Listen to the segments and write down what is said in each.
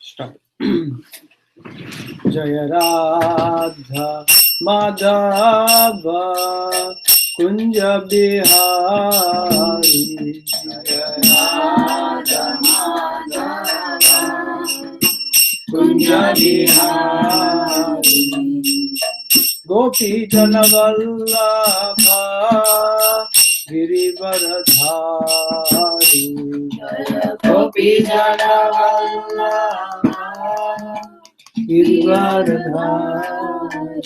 Stop. Jaya Radha Madhava Kunja Bihari. Jaya Radha Madhava Kunja Bihari. Gopi Jana Vallabha Girivaradhari. Gopi Jana Vallabha Girivaradhari.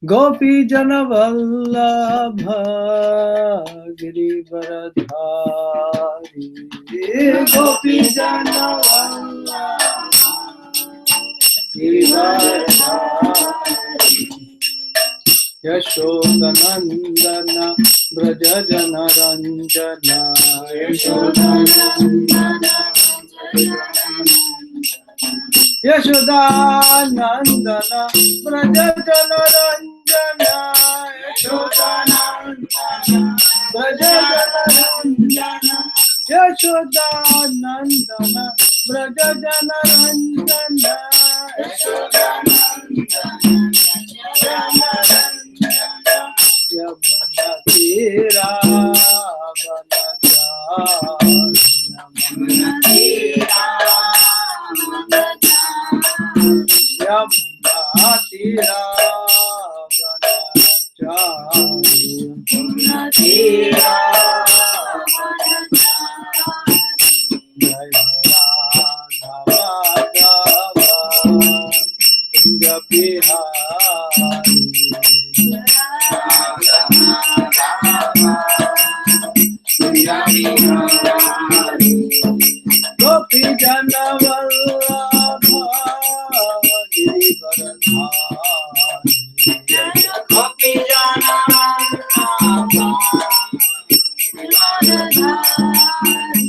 Gopi Jana Vallabha Girivaradhari. Gopi Jana Vallabha Girivaradhari. Yashodanandana Braja Jana Ranjana. Yashodanandana Yashodanandana Braja Jana Ranjana. Yashodanandana Braja Jana Ranjana. Yashodanandana Braja Jana Ranjana. Yashodanandana Yamuna Tira Yamuna Tira Yamuna Tira Yamuna Tira Jaya Radha Madhava Kunja Bihari. Gopi Jana Vallabha Girivaradhari. Gopi Jana Vallabha Girivaradhari.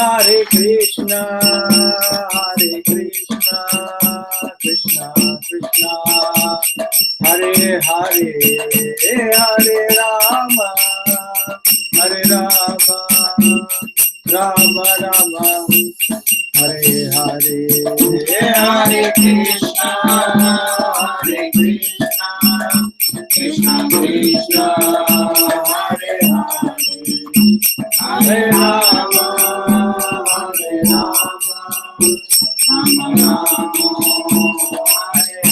Hare Krishna Hare Krishna Krishna Krishna Hare Hare Hare Rama Hare Rama Rama Rama Hare Hare Hare Krishna Krishna Krishna Krishna Hare Hare Hare Rama Hare Rama Rama Rama Hare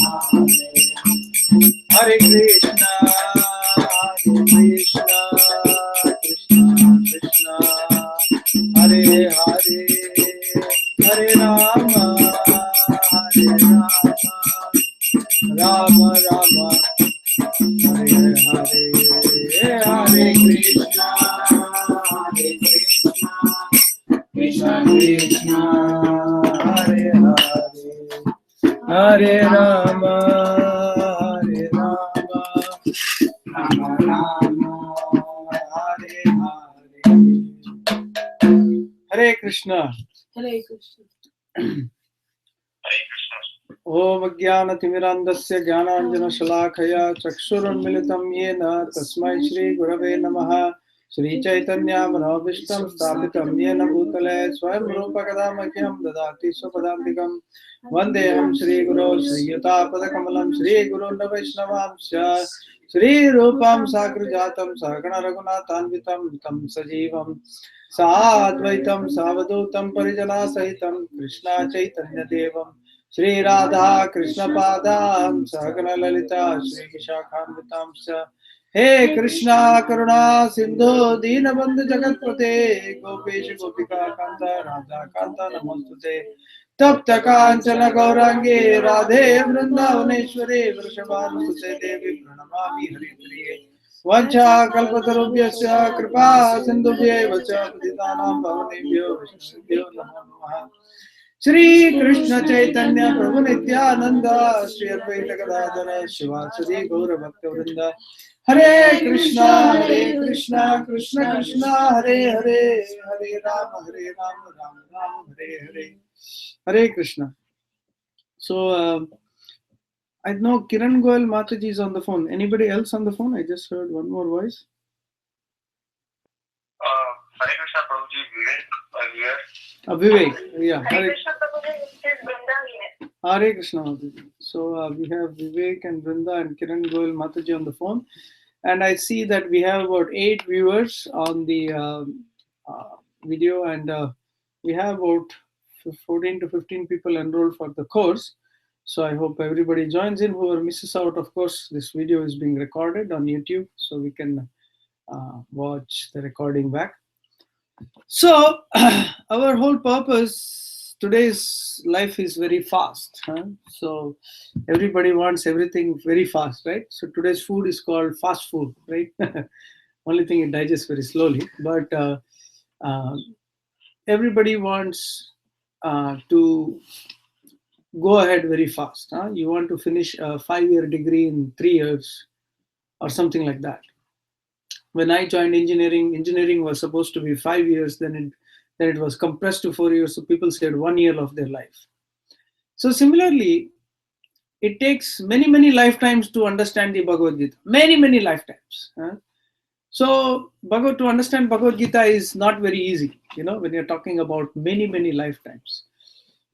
Hare Krishna Krishna Krishna Hare Hare Hare Rama Rama Rama Hare Hare Hare Krishna Krishna Krishna Hare Hare Hare Rama Hare Krishna Krishna Krishna Hare Hare Hare Rama Rama Rama Hare Hare Hare Krishna Krishna Krishna Hare Hare Hare Rama Rama Rama Hare Hare. Hare Krishna. Hare Krishna. Om Jnanatimirandasya Jnananjana-shalakaya Chakshurunmilitam Yena Tasmai Shri Gurave Namaha. Shri Chaitanya Manobishtam Sthapitam Yena Bhutale Swayam Rupa Kadamakyam Dadati Supadantikam Vandeham Shri Guru Shri Yutapadakammalam Shri Guru Vaishnavamsya Shri Rupam Sagrajatam Sagana Raghunathanvitam Tam Sajivam Sadvaitam Savadutam Parijana Sahitam Krishna Chaitanya Devam Shri Radha Krishna Padam Sagana Lalita Shri Vishakhamritam He Krishna Karuna Sindhu Dinabandhu Jagatpate Gopesh Gopika Kanta Radha Kanta Namostute Tapta Kanchana Gaurangi Radhe Vrindavaneshwari Vrishabhanusute Devi Pranamami Haripriye Vacha kalpatarubhyasya kripa sindhubhyev vacha patitanam pavanebhyo vaishnavebhyo namo namaha. Shri Krishna Chaitanya Prabhu Nityananda Shri Advaita Gadadhara Shivasadi Gaura Bhakta Vrinda Hare Krishna Krishna Krishna Hare Hare Hare Rama Rama Rama Hare Hare. Hare Krishna. So I know Kiran Goyal Mataji is on the phone. Anybody else on the phone? I just heard one more voice. Hare Krishna Prabhuji, Vivek here. Vivek, yeah. Hare Krishna Prabhuji, this is Vrinda here. Hare Krishna Mataji. So we have Vivek and Vrinda and Kiran Goyal Mataji on the phone. And I see that we have about 8 viewers on the video, and we have about 14 to 15 people enrolled for the course. So I hope everybody joins in. Whoever misses out, of course, this video is being recorded on YouTube, so we can watch the recording back. So our whole purpose, today's life is very fast. So everybody wants everything very fast, right? So today's food is called fast food, right? Only thing, it digests very slowly. But everybody wants to go ahead very fast. You want to finish a 5-year degree in 3 years or something like that. When I joined engineering was supposed to be 5 years, then it was compressed to 4 years, so people said 1 year of their life. So similarly, it takes many lifetimes to understand the Bhagavad-Gita, many lifetimes. So to understand Bhagavad-Gita is not very easy, when you're talking about many lifetimes.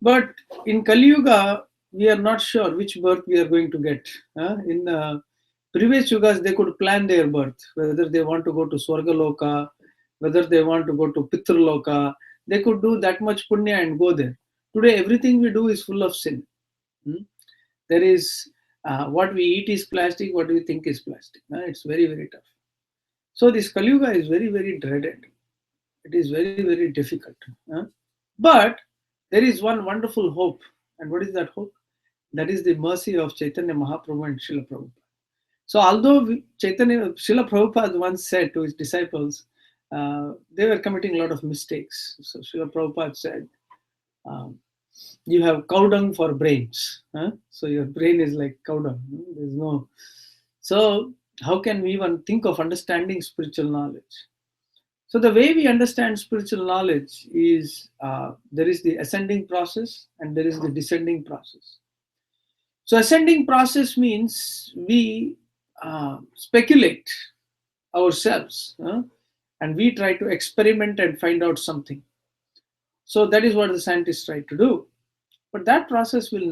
But in Kali Yuga, we are not sure which birth we are going to get. In previous yugas, they could plan their birth, whether they want to go to Swargaloka, whether they want to go to Pitraloka. They could do that much punya and go there. Today, everything we do is full of sin. There is what we eat is plastic, what we think is plastic. It's very tough. So this Kali Yuga is very dreaded. It is very difficult. But there is one wonderful hope. And what is that hope? That is the mercy of Chaitanya Mahaprabhu and Srila Prabhupada. So although Srila Prabhupada once said to his disciples, they were committing a lot of mistakes. So Srila Prabhupada said, you have cow dung for brains. So your brain is like cow dung. There's no. So how can we even think of understanding spiritual knowledge? So the way we understand spiritual knowledge is there is the ascending process and there is the descending process. So ascending process means we speculate ourselves and we try to experiment and find out something. So that is what the scientists try to do. But that process will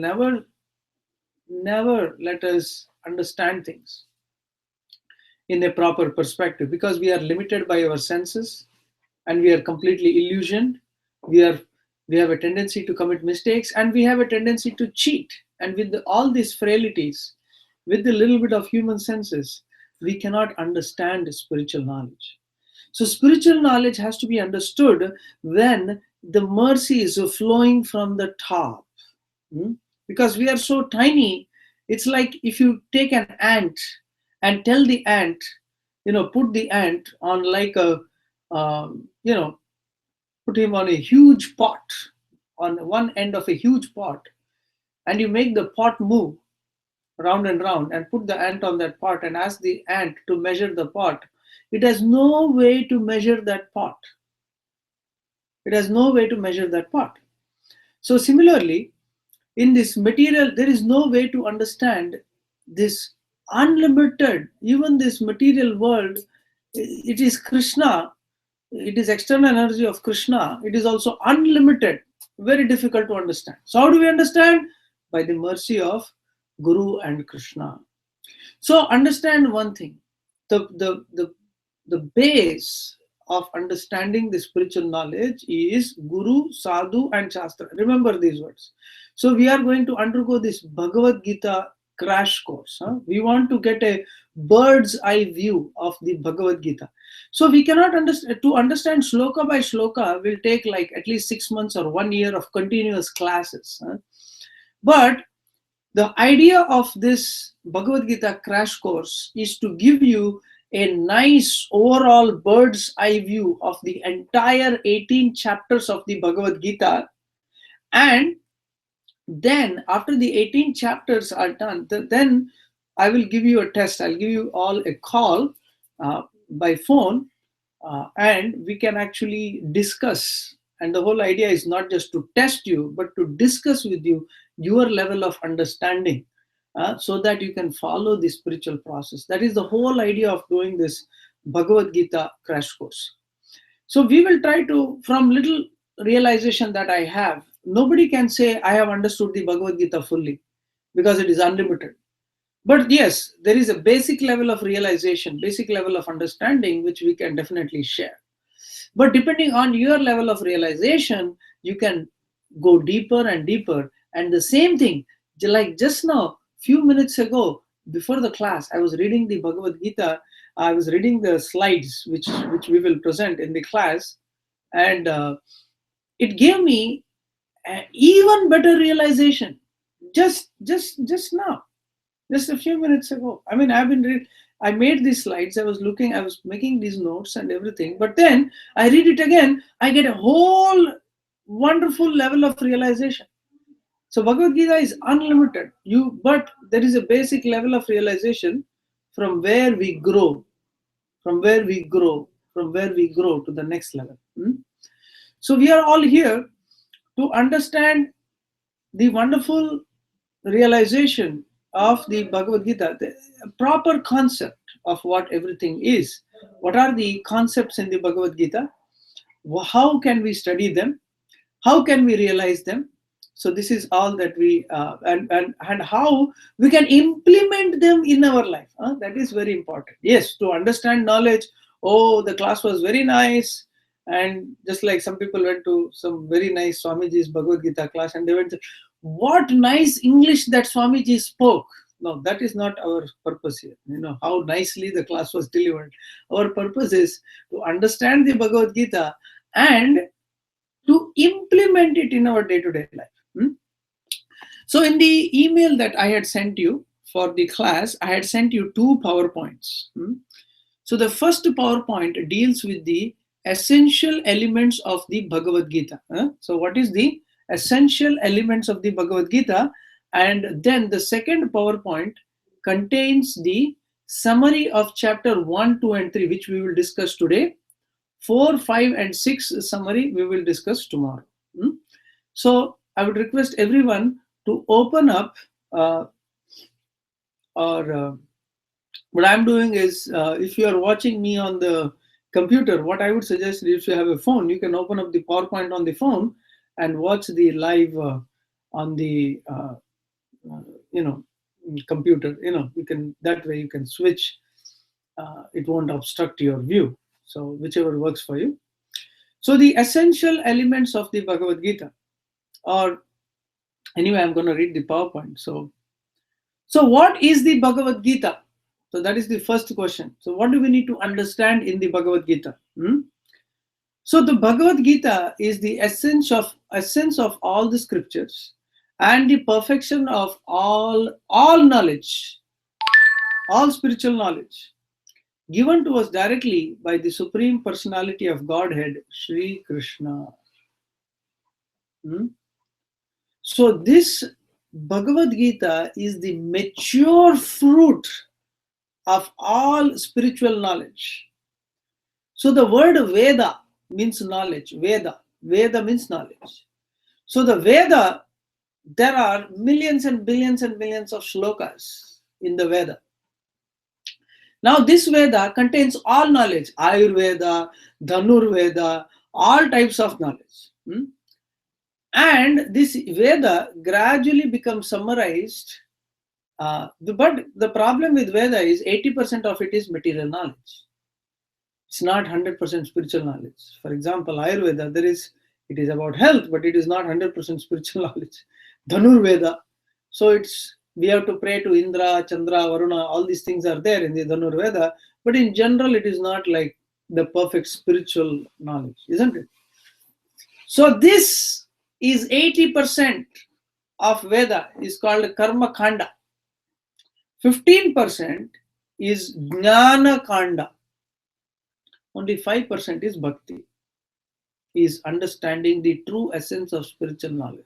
never let us understand things in a proper perspective, because we are limited by our senses and we are completely illusioned. We have a tendency to commit mistakes and we have a tendency to cheat. And with all these frailties, with the little bit of human senses, we cannot understand spiritual knowledge. So spiritual knowledge has to be understood when the mercy is flowing from the top. Because we are so tiny, it's like if you take an ant and tell the ant, put the ant on like a, put him on a huge pot, on one end of a huge pot, and you make the pot move round and round and put the ant on that pot and ask the ant to measure the pot. It has no way to measure that pot. It has no way to measure that pot. So similarly, in this material, there is no way to understand this unlimited, even this material world. It is Krishna, it is external energy of Krishna. It is also unlimited, very difficult to understand. So how do we understand? By the mercy of Guru and Krishna. So understand one thing, the base of understanding the spiritual knowledge is Guru, Sadhu and Shastra. Remember these words. So we are going to undergo this Bhagavad-Gita crash course. We want to get a bird's eye view of the Bhagavad-Gita. So we cannot understand, to understand shloka by shloka will take like at least 6 months or 1 year of continuous classes. But the idea of this Bhagavad Gita crash course is to give you a nice overall bird's eye view of the entire 18 chapters of the Bhagavad Gita. And then after the 18 chapters are done, then I will give you a test. I'll give you all a call by phone, and we can actually discuss. And the whole idea is not just to test you, but to discuss with you your level of understanding, so that you can follow the spiritual process. That is the whole idea of doing this Bhagavad-Gita crash course. So we will try to, from little realization that I have, nobody can say I have understood the Bhagavad-Gita fully, because it is unlimited. But yes, there is a basic level of realization, basic level of understanding, which we can definitely share. But depending on your level of realization, you can go deeper and deeper. And the same thing, like just now, few minutes ago, before the class, I was reading the Bhagavad Gita. I was reading the slides, which we will present in the class, and it gave me an even better realization. Just now, just a few minutes ago. I mean, I made these slides. I was making these notes and everything. But then I read it again. I get a whole wonderful level of realization. So Bhagavad Gita is unlimited. But there is a basic level of realization from where we grow, from where we grow to the next level. So we are all here to understand the wonderful realization of the Bhagavad Gita, the proper concept of what everything is. What are the concepts in the Bhagavad Gita? How can we study them? How can we realize them? So this is all that we and how we can implement them in our life. That is very important. Yes, to understand knowledge. Oh, the class was very nice. And just like some people went to some very nice Swamiji's Bhagavad Gita class, and they went, what nice English that Swamiji spoke. No, that is not our purpose here. How nicely the class was delivered. Our purpose is to understand the Bhagavad Gita and to implement it in our day-to-day life. So in the email that I had sent you for the class, I had sent you 2 PowerPoints. So the first PowerPoint deals with the essential elements of the Bhagavad Gita. So what is the essential elements of the Bhagavad Gita? And then the second PowerPoint contains the summary of chapter 1, 2, and 3, which we will discuss today. 4, 5, and 6 summary we will discuss tomorrow. So I would request everyone to open up what I'm doing is, if you are watching me on the computer, what I would suggest is, if you have a phone, you can open up the PowerPoint on the phone and watch the live on the computer. You can, that way you can switch. It won't obstruct your view. So whichever works for you. So the essential elements of the Bhagavad Gita, or anyway, I'm going to read the PowerPoint. So what is the Bhagavad Gita? So that is the first question. So what do we need to understand in the Bhagavad Gita? So the Bhagavad Gita is the essence of all the scriptures and the perfection of all knowledge, all spiritual knowledge, given to us directly by the Supreme Personality of Godhead, Sri Krishna. So this Bhagavad Gita is the mature fruit of all spiritual knowledge. So the word Veda means knowledge. Veda means knowledge. So the Veda, there are millions and billions and millions of shlokas in the Veda. Now this Veda contains all knowledge, Ayurveda, Dhanurveda, all types of knowledge. And this Veda gradually becomes summarized. But the problem with Veda is 80% of it is material knowledge. It's not 100% spiritual knowledge. For example, Ayurveda, it is about health, but it is not 100% spiritual knowledge. Dhanurveda, so we have to pray to Indra, Chandra, Varuna, all these things are there in the Dhanurveda, but in general, it is not like the perfect spiritual knowledge, isn't it? So this is 80% of Veda is called Karma Khanda. 15% is Jnana Kanda. Only 5% is Bhakti, is understanding the true essence of spiritual knowledge.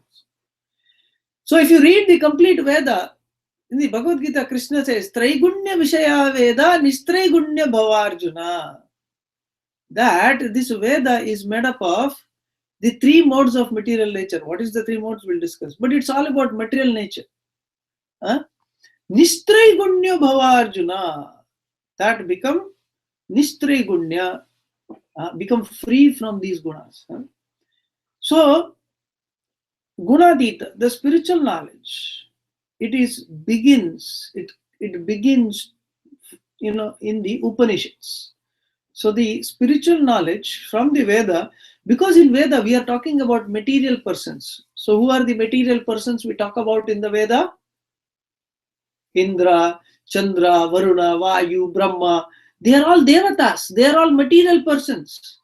So if you read the complete Veda, in the Bhagavad-Gita, Krishna says, Traigunya Vishaya Veda Nistraigunya Bhavarjuna. That this Veda is made up of the three modes of material nature. What is the three modes? We'll discuss. But it's all about material nature. Nistraigunya Bhavarjuna. That become Nistraigunya, become free from these gunas. So, Gunadita, the spiritual knowledge, it begins in the Upanishads. So the spiritual knowledge from the Veda, because in Veda we are talking about material persons. So who are the material persons we talk about in the Veda? Indra, Chandra, Varuna, Vayu, Brahma. They are all devatas. They are all material persons.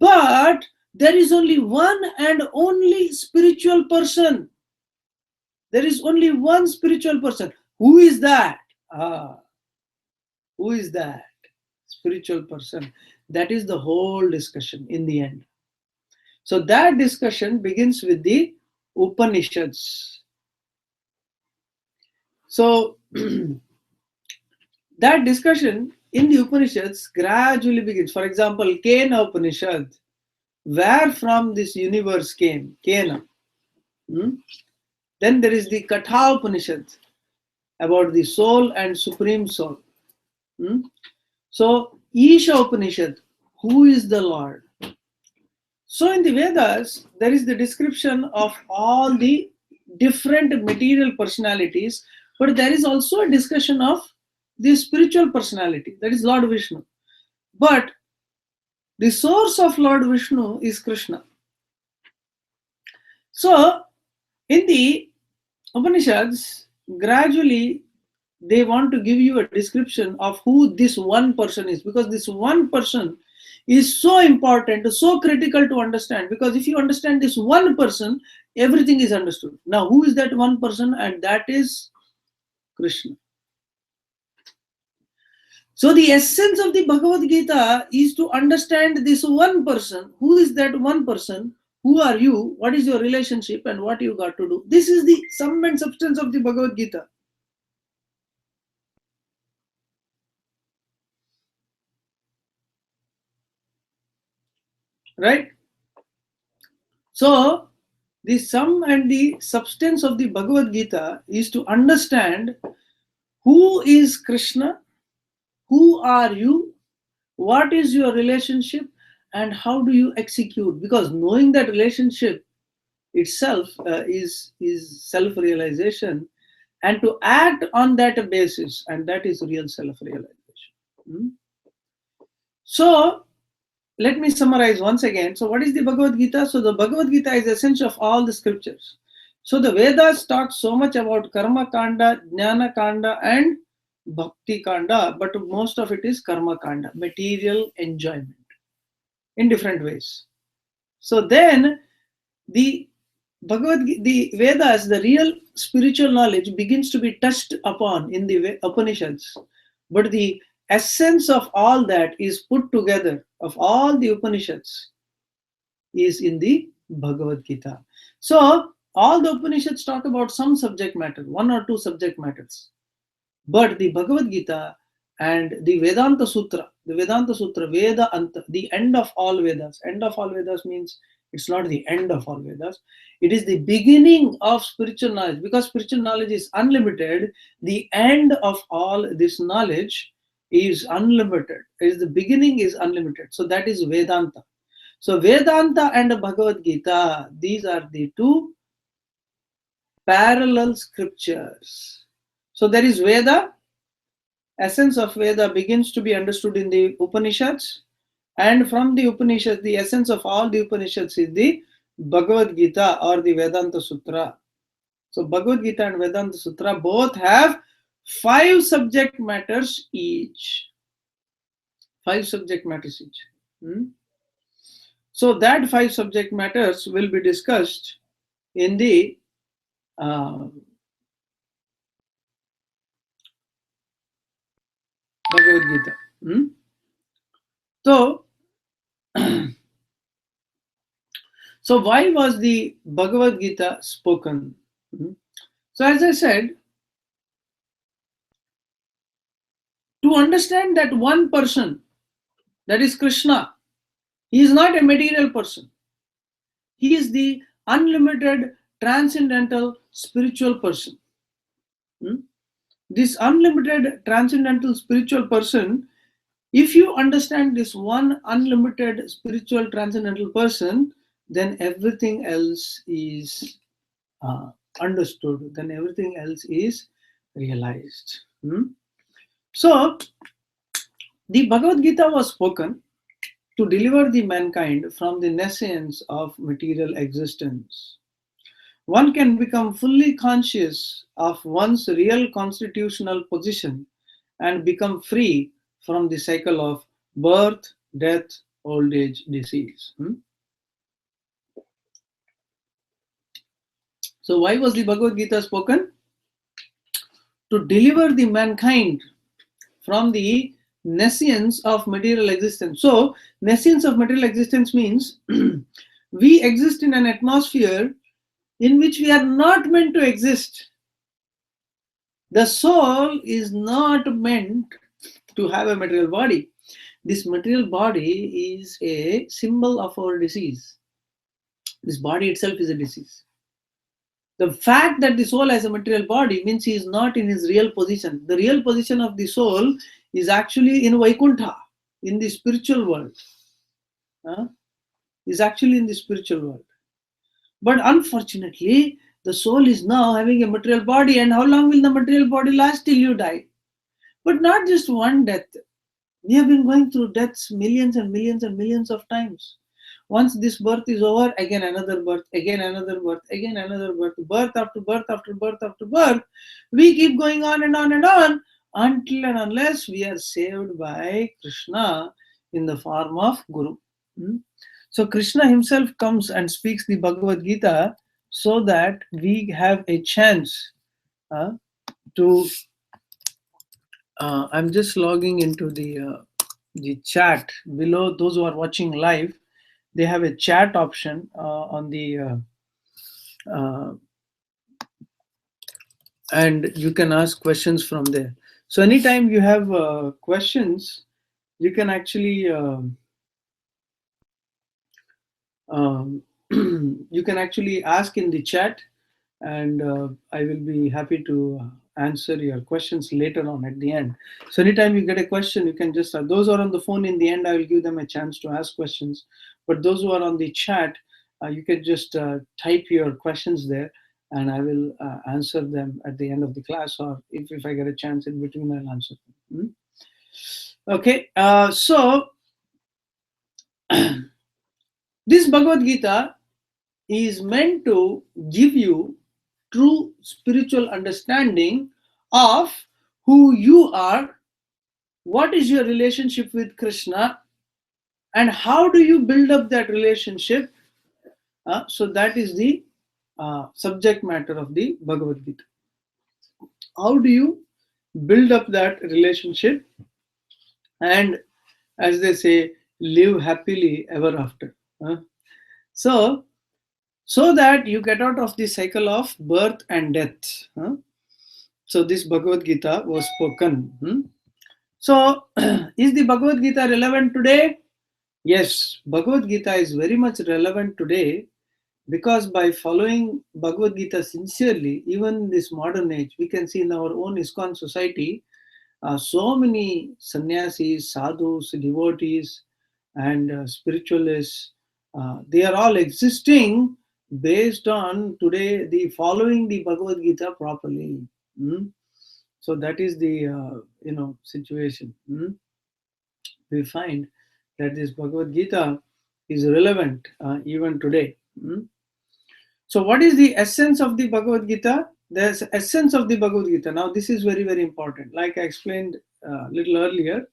But there is only one and only spiritual person. There is only one spiritual person. Who is that? Who is that spiritual person? That is the whole discussion in the end. So that discussion begins with the Upanishads. So that discussion in the Upanishads gradually begins. For example, Kena Upanishad, where from this universe came, Kena. Then there is the Katha Upanishad, about the soul and supreme soul. So Isha Upanishad, who is the Lord? So in the Vedas, there is the description of all the different material personalities, but there is also a discussion of the spiritual personality, that is Lord Vishnu. But the source of Lord Vishnu is Krishna. So in the Upanishads, gradually they want to give you a description of who this one person is, because this one person is so important, so critical to understand, because if you understand this one person, everything is understood. Now, who is that one person? And that is Krishna. So the essence of the Bhagavad Gita is to understand this one person. Who is that one person? Who are you? What is your relationship? And what you got to do? This is the sum and substance of the Bhagavad Gita. Right? So the sum and the substance of the Bhagavad Gita is to understand who is Krishna, who are you, what is your relationship, and how do you execute. Because knowing that relationship itself is self-realization, and to act on that basis, and that is real self-realization. So let me summarize once again. So what is the Bhagavad Gita? So the Bhagavad Gita is the essence of all the scriptures. So the Vedas talk so much about Karma Kanda, Jnana Kanda, and Bhakti Kanda, but most of it is Karma Kanda, material enjoyment in different ways. So then the the Vedas, the real spiritual knowledge, begins to be touched upon in the Upanishads. But the essence of all that is put together, of all the Upanishads, is in the Bhagavad Gita. So all the Upanishads talk about some subject matter, one or two subject matters. But the Bhagavad Gita and the Vedanta Sutra, Veda Anta, the end of all Vedas. End of all Vedas means it's not the end of all Vedas. It is the beginning of spiritual knowledge. Because spiritual knowledge is unlimited, the end of all this knowledge is unlimited. The beginning is unlimited. So that is Vedanta. So Vedanta and Bhagavad Gita, these are the two parallel scriptures. So there is Veda. Essence of Veda begins to be understood in the Upanishads, and from the Upanishads, the essence of all the Upanishads is the Bhagavad Gita or the Vedanta Sutra. So Bhagavad Gita and Vedanta Sutra both have 5 subject matters each. 5 subject matters each. So that 5 subject matters will be discussed in the Bhagavad Gita. So, so why was the Bhagavad Gita spoken? So as I said, to understand that one person, that is Krishna, he is not a material person. He is the unlimited, transcendental, spiritual person. This unlimited, transcendental, spiritual person, if you understand this one unlimited, spiritual, transcendental person, then everything else is understood, then everything else is realized. So, the Bhagavad Gita was spoken to deliver the mankind from the nescience of material existence. One can become fully conscious of one's real constitutional position and become free from the cycle of birth, death, old age, disease. So, why was the Bhagavad Gita spoken? To deliver the mankind from the nescience of material existence. So, nescience of material existence means we exist in an atmosphere in which we are not meant to exist. The soul is not meant to have a material body. This material body is a symbol of our disease. This body itself is a disease. The fact that the soul has a material body means he is not in his real position. The real position of the soul is actually in Vaikuntha, in the spiritual world. Is actually in the spiritual world. But unfortunately, the soul is now having a material body, and how long will the material body last? Till you die. But not just one death. We have been going through deaths millions and millions and millions of times. Once this birth is over, again another birth, again another birth, again another birth, birth after birth after birth after birth. We keep going on and on and on until and unless we are saved by Krishna in the form of Guru. So Krishna himself comes and speaks the Bhagavad Gita so that we have a chance to. I'm just logging into the chat below. Those who are watching live, they have a chat option on the and you can ask questions from there. So anytime you have questions, you can actually you can actually ask in the chat, and I will be happy to answer your questions later on at the end. So anytime you get a question, you can just those who are on the phone, in the end I will give them a chance to ask questions, but those who are on the chat, you can just type your questions there, and I will answer them at the end of the class, or if I get a chance in between, I'll answer them. Okay, so this Bhagavad Gita is meant to give you true spiritual understanding of who you are, what is your relationship with Krishna, and how do you build up that relationship. So that is the subject matter of the Bhagavad Gita. How do you build up that relationship and, as they say, live happily ever after. So that you get out of the cycle of birth and death. So this Bhagavad Gita was spoken. So is the Bhagavad Gita relevant today? Yes, Bhagavad Gita is very much relevant today, because by following Bhagavad Gita sincerely, even in this modern age, we can see in our own ISKCON society, so many sannyasis, sadhus, devotees, and spiritualists, they are all existing based on today the following the Bhagavad Gita properly. So that is the situation. We find that this Bhagavad Gita is relevant even today. So what is the essence of the Bhagavad Gita? The essence of the Bhagavad Gita. Now this is very, very important. Like I explained a little earlier,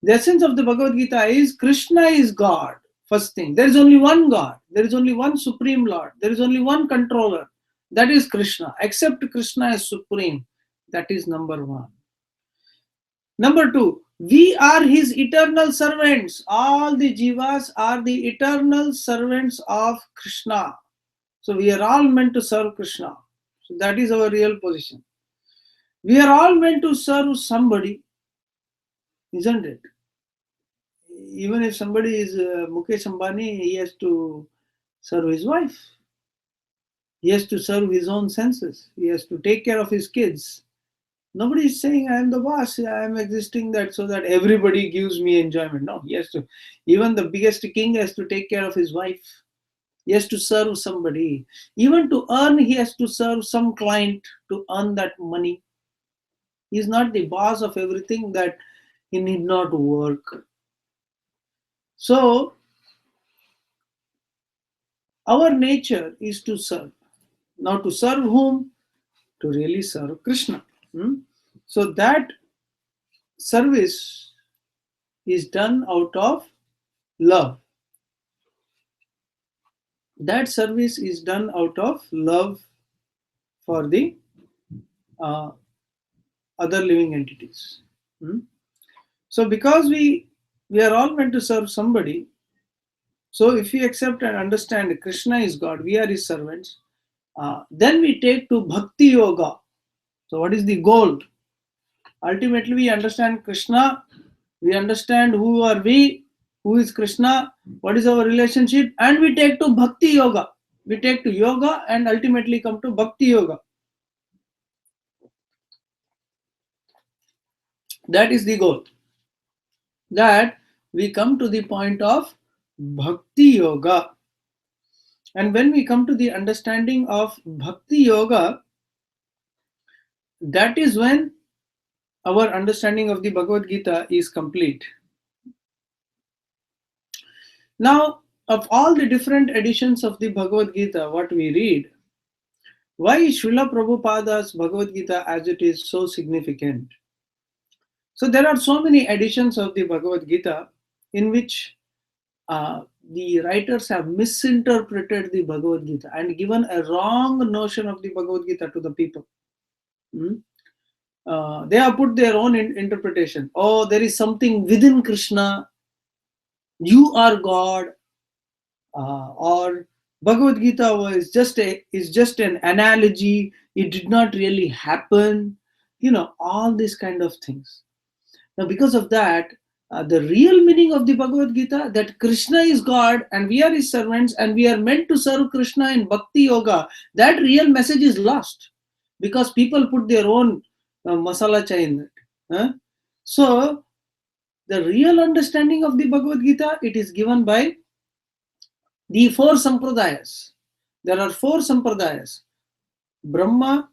the essence of the Bhagavad Gita is Krishna is God. First thing, there is only one God. There is only one Supreme Lord. There is only one controller. That is Krishna. Accept Krishna as Supreme. That is number one. Number two, we are his eternal servants. All the jivas are the eternal servants of Krishna. So we are all meant to serve Krishna. So that is our real position. We are all meant to serve somebody, isn't it? Even if somebody is Mukesh Ambani, he has to serve his wife. He has to serve his own senses. He has to take care of his kids. Nobody is saying I am the boss. I am existing that so that everybody gives me enjoyment. No, he has to. Even the biggest king has to take care of his wife. He has to serve somebody. Even to earn, he has to serve some client to earn that money. He is not the boss of everything that he need not work. So our nature is to serve. Now to serve whom? To really serve Krishna. So that service is done out of love. That service is done out of love for the uh, other living entities. So because we are all meant to serve somebody, so if we accept and understand Krishna is God, we are his servants, then we take to bhakti yoga. So what is the goal? Ultimately we understand Krishna, we understand who are we, who is Krishna, what is our relationship, and we take to bhakti yoga. We take to yoga and ultimately come to bhakti yoga. That is the goal. That we come to the point of bhakti yoga. And when we come to the understanding of bhakti yoga, that is when our understanding of the Bhagavad-Gita is complete. Now, of all the different editions of the Bhagavad-Gita, what we read, why is Srila Prabhupada's Bhagavad-Gita as it is so significant? So there are so many editions of the Bhagavad-Gita in which the writers have misinterpreted the Bhagavad Gita and given a wrong notion of the Bhagavad Gita to the people. They have put their own interpretation. Oh, there is something within Krishna. You are God. Or Bhagavad Gita is just an analogy. It did not really happen. All these kind of things. Now, because of that, the real meaning of the Bhagavad Gita, that Krishna is God and we are his servants and we are meant to serve Krishna in Bhakti Yoga, that real message is lost because people put their own masala chai in that. So, the real understanding of the Bhagavad Gita, it is given by the four sampradayas. There are four sampradayas: Brahma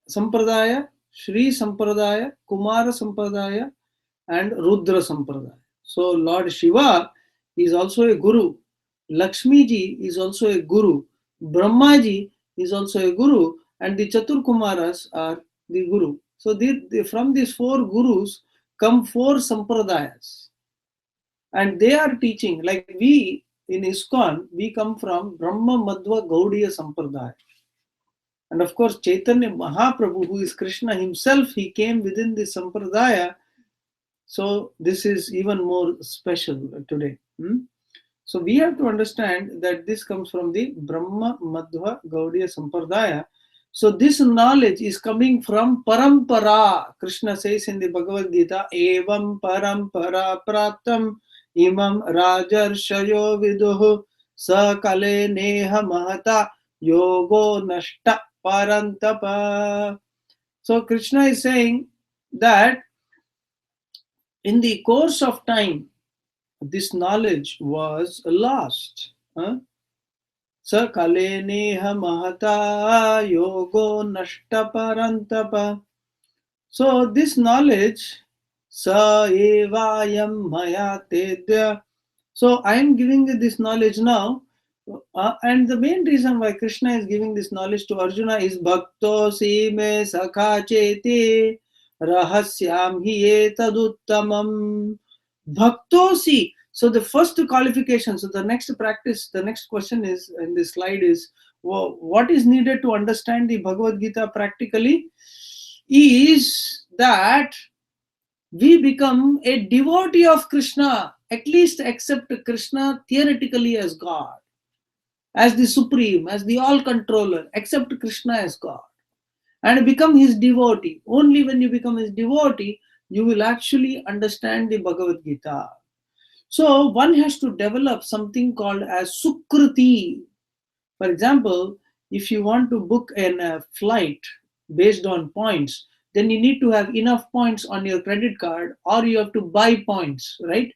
Sampradaya, Shri Sampradaya, Kumara Sampradaya, and Rudra Sampradaya. So Lord Shiva is also a guru, Lakshmi ji is also a guru, Brahma ji is also a guru, and the Chatur Kumaras are the guru. So from these four gurus come four sampradayas, and they are teaching. Like we in ISKCON, we come from Brahma Madhva Gaudiya Sampradaya. And of course, Chaitanya Mahaprabhu, who is Krishna himself, he came within the Sampradaya. So this is even more special today. So we have to understand that this comes from the Brahma Madhva Gaudiya Sampradaya. So this knowledge is coming from Parampara. Krishna says in the Bhagavad Gita, Evam Parampara Pratam Imam Rajarshayo Viduhu Sakale Neha Mahata Yogo Nashta Parantapa. So Krishna is saying that in the course of time, this knowledge was lost. Sakale neha mahata yogo nashta parantapa. So this knowledge, sa evayam maya tedya. So I am giving you this knowledge now. And the main reason why Krishna is giving this knowledge to Arjuna is Bhakto si me sakha cheti rahasyam hi etaduttamam. Bhaktosi. So the first qualification, so the next practice, the next question is in this slide is, what is needed to understand the Bhagavad Gita practically is that we become a devotee of Krishna, at least accept Krishna theoretically as God, as the supreme, as the all controller, accept Krishna as God, and become his devotee. Only when you become his devotee, you will actually understand the Bhagavad Gita. So one has to develop something called as Sukruti. For example, if you want to book a flight based on points, then you need to have enough points on your credit card, or you have to buy points, right?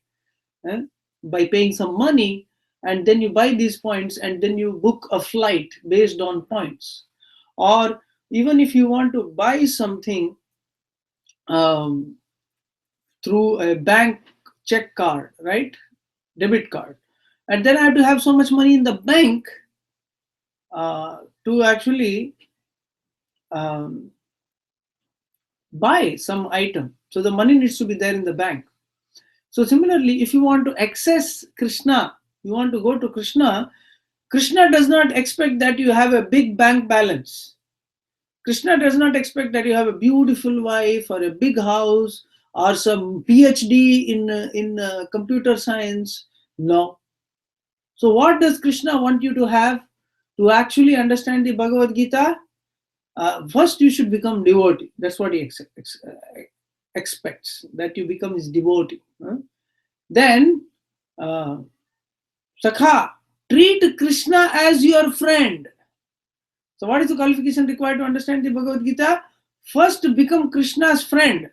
Eh? By paying some money, and then you buy these points, and then you book a flight based on points. Or even if you want to buy something um, through a bank check card, right? Debit card. And then I have to have so much money in the bank to actually um, buy some item. So the money needs to be there in the bank. So similarly, if you want to access Krishna, you want to go to Krishna, Krishna does not expect that you have a big bank balance. Krishna does not expect that you have a beautiful wife or a big house or some PhD in computer science. No. So what does Krishna want you to have to actually understand the Bhagavad Gita? First, you should become devotee. That's what he expects, that you become his devotee. Then, uh, Sakha, treat Krishna as your friend. So, what is the qualification required to understand the Bhagavad Gita? First, become Krishna's friend,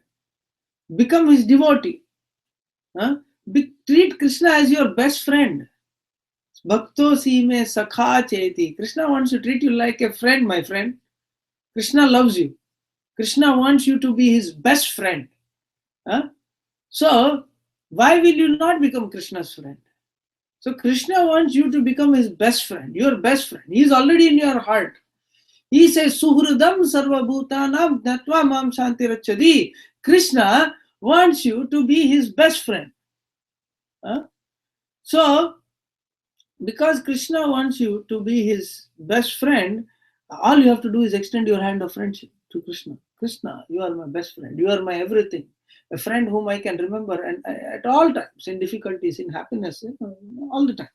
become his devotee. Treat Krishna as your best friend. Bhakto si me sakha cheti. Krishna wants to treat you like a friend, my friend. Krishna loves you. Krishna wants you to be his best friend. So, why will you not become Krishna's friend? So, Krishna wants you to become his best friend, your best friend. He is already in your heart. He says, Suhridam sarvabhutanam natva mam shantirachadi. Krishna wants you to be his best friend. So, because Krishna wants you to be his best friend, all you have to do is extend your hand of friendship to Krishna. Krishna, you are my best friend. You are my everything. A friend whom I can remember and at all times, in difficulties, in happiness, all the time.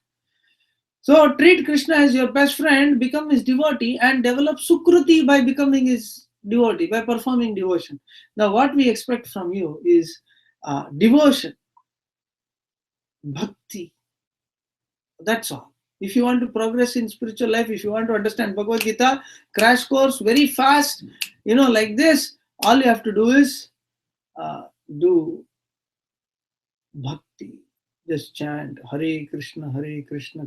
So treat Krishna as your best friend, become his devotee, and develop sukruti by becoming his devotee, by performing devotion. Now, what we expect from you is devotion, bhakti. That's all. If you want to progress in spiritual life, if you want to understand Bhagavad Gita, crash course very fast, like this, all you have to do is do bhakti. Just chant Hare Krishna,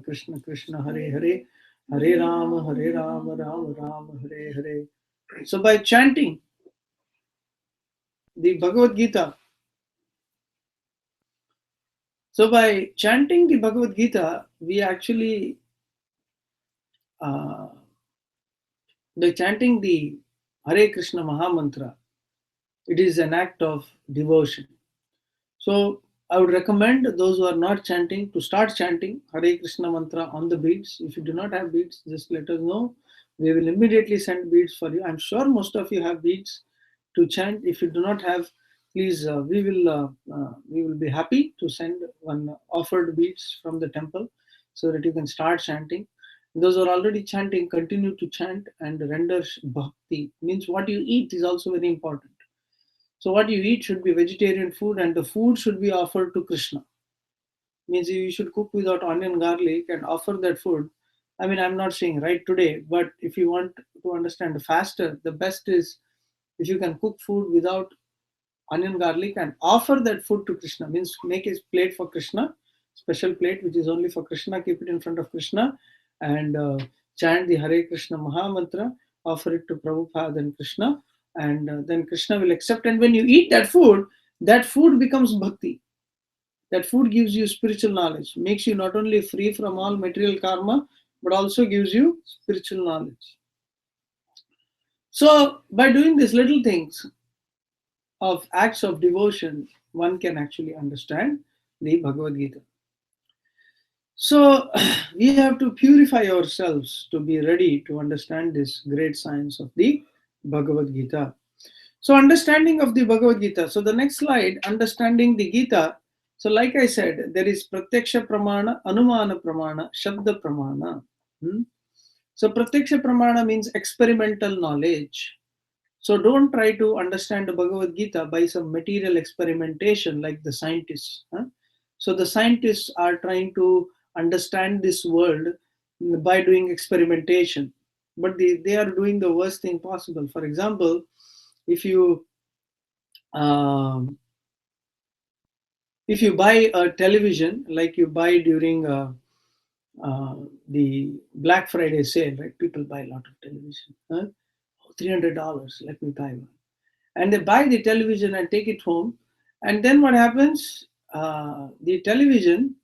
Krishna Krishna, Hare Hare, Hare Rama, Rama Rama, Hare Hare. So by chanting the Bhagavad Gita, we actually by chanting the Hare Krishna Mahamantra, it is an act of devotion. So I would recommend those who are not chanting to start chanting Hare Krishna mantra on the beads. If you do not have beads, just let us know. We will immediately send beads for you. I'm sure most of you have beads to chant. If you do not have, please, we will be happy to send one offered beads from the temple so that you can start chanting. Those who are already chanting, continue to chant and render bhakti. Means what you eat is also very important. So what you eat should be vegetarian food, and the food should be offered to Krishna. Means you should cook without onion, garlic, and offer that food. I mean, I'm not saying right today, but if you want to understand faster, the best is if you can cook food without onion, garlic, and offer that food to Krishna. Means make a plate for Krishna, special plate which is only for Krishna. Keep it in front of Krishna and chant the Hare Krishna Mahamantra. Offer it to Prabhupada and Krishna, and then Krishna will accept. And when you eat that food becomes bhakti. That food gives you spiritual knowledge, makes you not only free from all material karma, but also gives you spiritual knowledge. So by doing these little things of acts of devotion, one can actually understand the Bhagavad Gita. So we have to purify ourselves to be ready to understand this great science of the Bhagavad Gita. So understanding of the Bhagavad Gita. So the next slide, understanding the Gita. So like I said, there is Pratyaksha Pramana, Anumana Pramana, Shabda Pramana. So Pratyaksha Pramana means experimental knowledge. So don't try to understand the Bhagavad Gita by some material experimentation like the scientists. So the scientists are trying to understand this world by doing experimentation, but they are doing the worst thing possible. For example, if you um, if you buy a television like you buy during the Black Friday sale, right? People buy a lot of television. $300, let me buy one. And they buy the television and take it home. And then what happens? The television,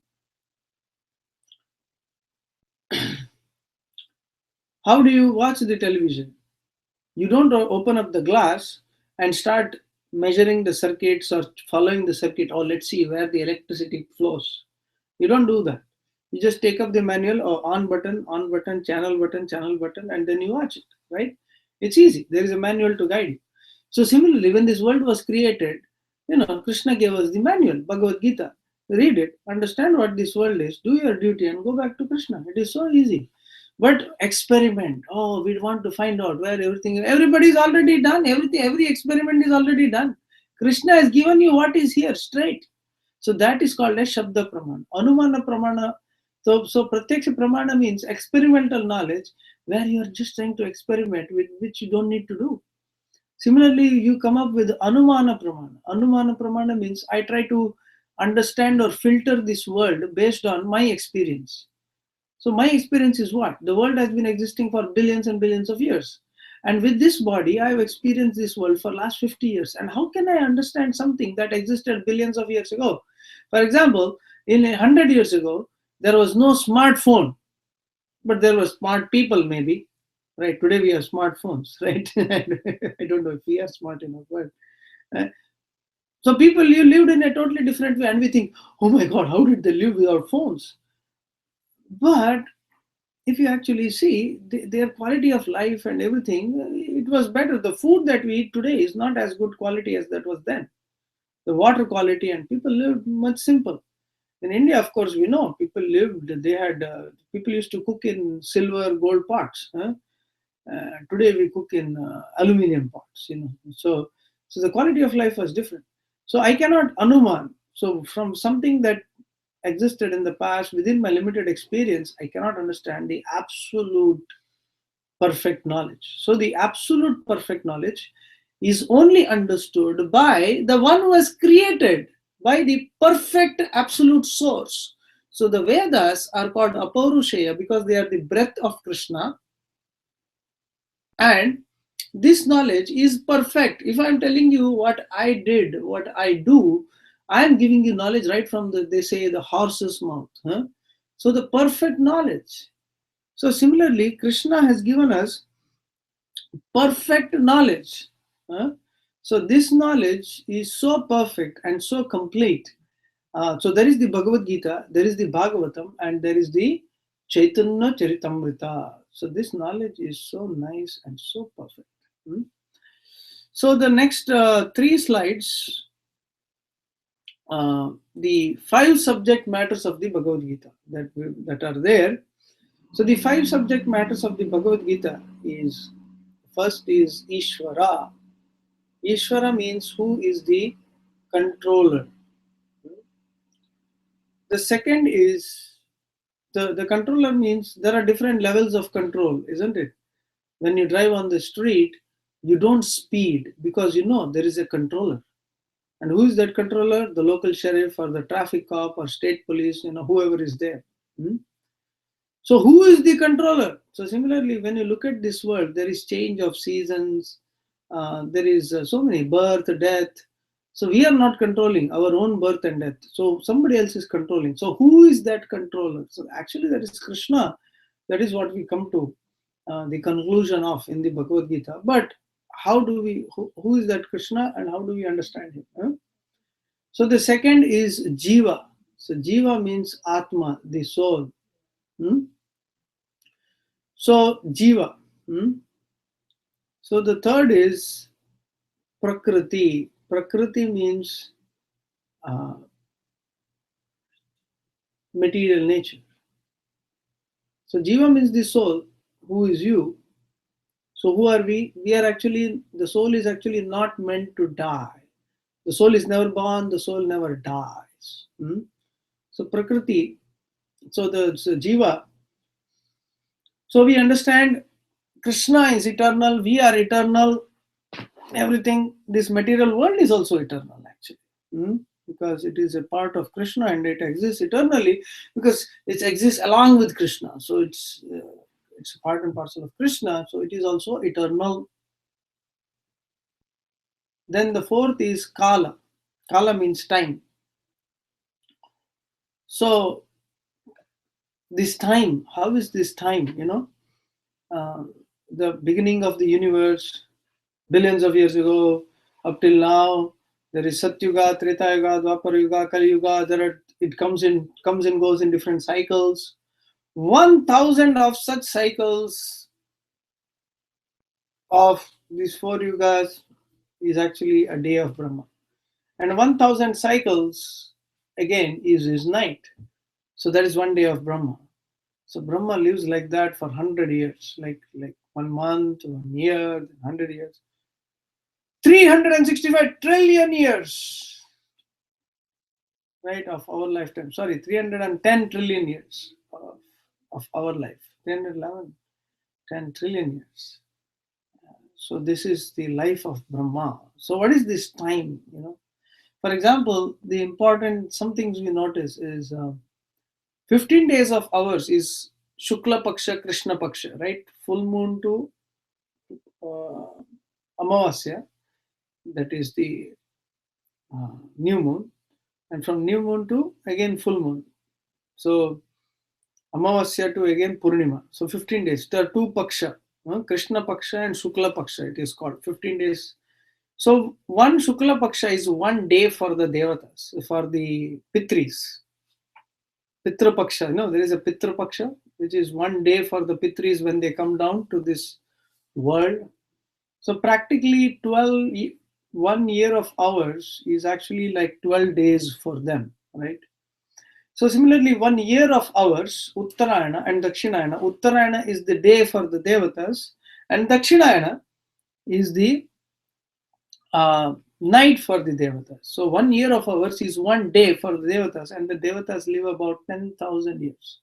how do you watch the television? You don't open up the glass and start measuring the circuits or following the circuit, or let's see where the electricity flows. You don't do that. You just take up the manual or on button, channel button, and then you watch it, right? It's easy. There is a manual to guide you. So similarly, when this world was created, Krishna gave us the manual, Bhagavad Gita. Read it, understand what this world is, do your duty, and go back to Krishna. It is so easy. But experiment. Oh, we want to find out where everybody is already done. Every experiment is already done. Krishna has given you what is here straight. So that is called as Shabda Pramana. Anumana Pramana. So Pratyaksha Pramana means experimental knowledge where you are just trying to experiment with which you don't need to do. Similarly, you come up with Anumana Pramana. Anumana Pramana means I try to understand or filter this world based on my experience. So my experience is what? The world has been existing for billions and billions of years. And with this body, I have experienced this world for last 50 years. And how can I understand something that existed billions of years ago? For example, in 100 years ago, there was no smartphone, but there were smart people maybe. Right, today we have smartphones, right? I don't know if we are smart enough, but so people you lived in a totally different way, and we think, oh my God, how did they live without phones? But if you actually see their quality of life and everything, it was better. The food that we eat today is not as good quality as that was then. The water quality, and people lived much simple. In India, of course, we know people lived. They had people used to cook in silver, gold pots. Today we cook in aluminium pots. So the quality of life was different. So I cannot anuman. So from something that existed in the past within my limited experience, I cannot understand the absolute perfect knowledge. So the absolute perfect knowledge is only understood by the one who has created, by the perfect absolute source. So the Vedas are called Apaurushaya because they are the breath of Krishna, and this knowledge is perfect. If I'm telling you what I did, what I do, I'm giving you knowledge right from they say the horse's mouth. So the perfect knowledge. So similarly, Krishna has given us perfect knowledge. So this knowledge is so perfect and so complete. So there is the Bhagavad Gita, there is the Bhagavatam, and there is the Chaitanya Charitamrita. So this knowledge is so nice and so perfect. So the next 3 slides, the 5 subject matters of the Bhagavad Gita that are there. So the 5 subject matters of the Bhagavad Gita is, first is Ishvara. Ishvara means who is the controller. The second is the controller means there are different levels of control, isn't it? When you drive on the street, you don't speed because there is a controller. And who is that controller? The local sheriff or the traffic cop or state police, whoever is there. So who is the controller? So similarly, when you look at this world, there is change of seasons. There is so many birth, death. So we are not controlling our own birth and death. So somebody else is controlling. So who is that controller? So actually, that is Krishna. That is what we come to the conclusion of in the Bhagavad Gita. But how do we? Who is that Krishna, and how do we understand him? So the second is Jiva. So Jiva means Atma, the soul. So Jiva. So the third is Prakriti. Prakriti means material nature. So Jiva means the soul, who is you. So who are we? We are actually, the soul is actually not meant to die. The soul is never born, the soul never dies. So Prakriti, so Jiva. So we understand Krishna is eternal, we are eternal, everything, this material world is also eternal actually. Because it is a part of Krishna and it exists eternally because it exists along with Krishna. So it's a part and parcel of Krishna, so it is also eternal. Then the fourth is Kala. Kala means time. So this time, how is this time? The beginning of the universe, billions of years ago, up till now, there is Satyuga, Treta Yuga, Dwapar Yuga, Kali Yuga. It comes and goes in different cycles. 1,000 of such cycles of these 4 yugas is actually a day of Brahma. And 1,000 cycles again is his night. So that is one day of Brahma. So Brahma lives like that for 100 years, like 1 month, 1 year, 100 years. 365 trillion years, right, of our lifetime. Sorry, 310 trillion years of our life. 311, 10 trillion years. So this is the life of Brahma. So what is this time? For example, the important, some things we notice is 15 days of ours is Shukla Paksha, Krishna Paksha, right? Full moon to Amavasya, that is the new moon, and from new moon to again full moon. So Amavasya to again Purnima. So 15 days. There are 2 Paksha, Krishna Paksha and Shukla Paksha, it is called 15 days. So one Shukla Paksha is 1 day for the Devatas, for the Pitris. Pitra Paksha, there is a Pitra Paksha, which is 1 day for the Pitris when they come down to this world. So practically 1 year of ours is actually like 12 days for them, right? So similarly, 1 year of ours, Uttarayana and Dakshinayana. Uttarayana is the day for the Devatas, and Dakshinayana is the night for the Devatas. So 1 year of ours is 1 day for the Devatas, and the Devatas live about 10,000 years.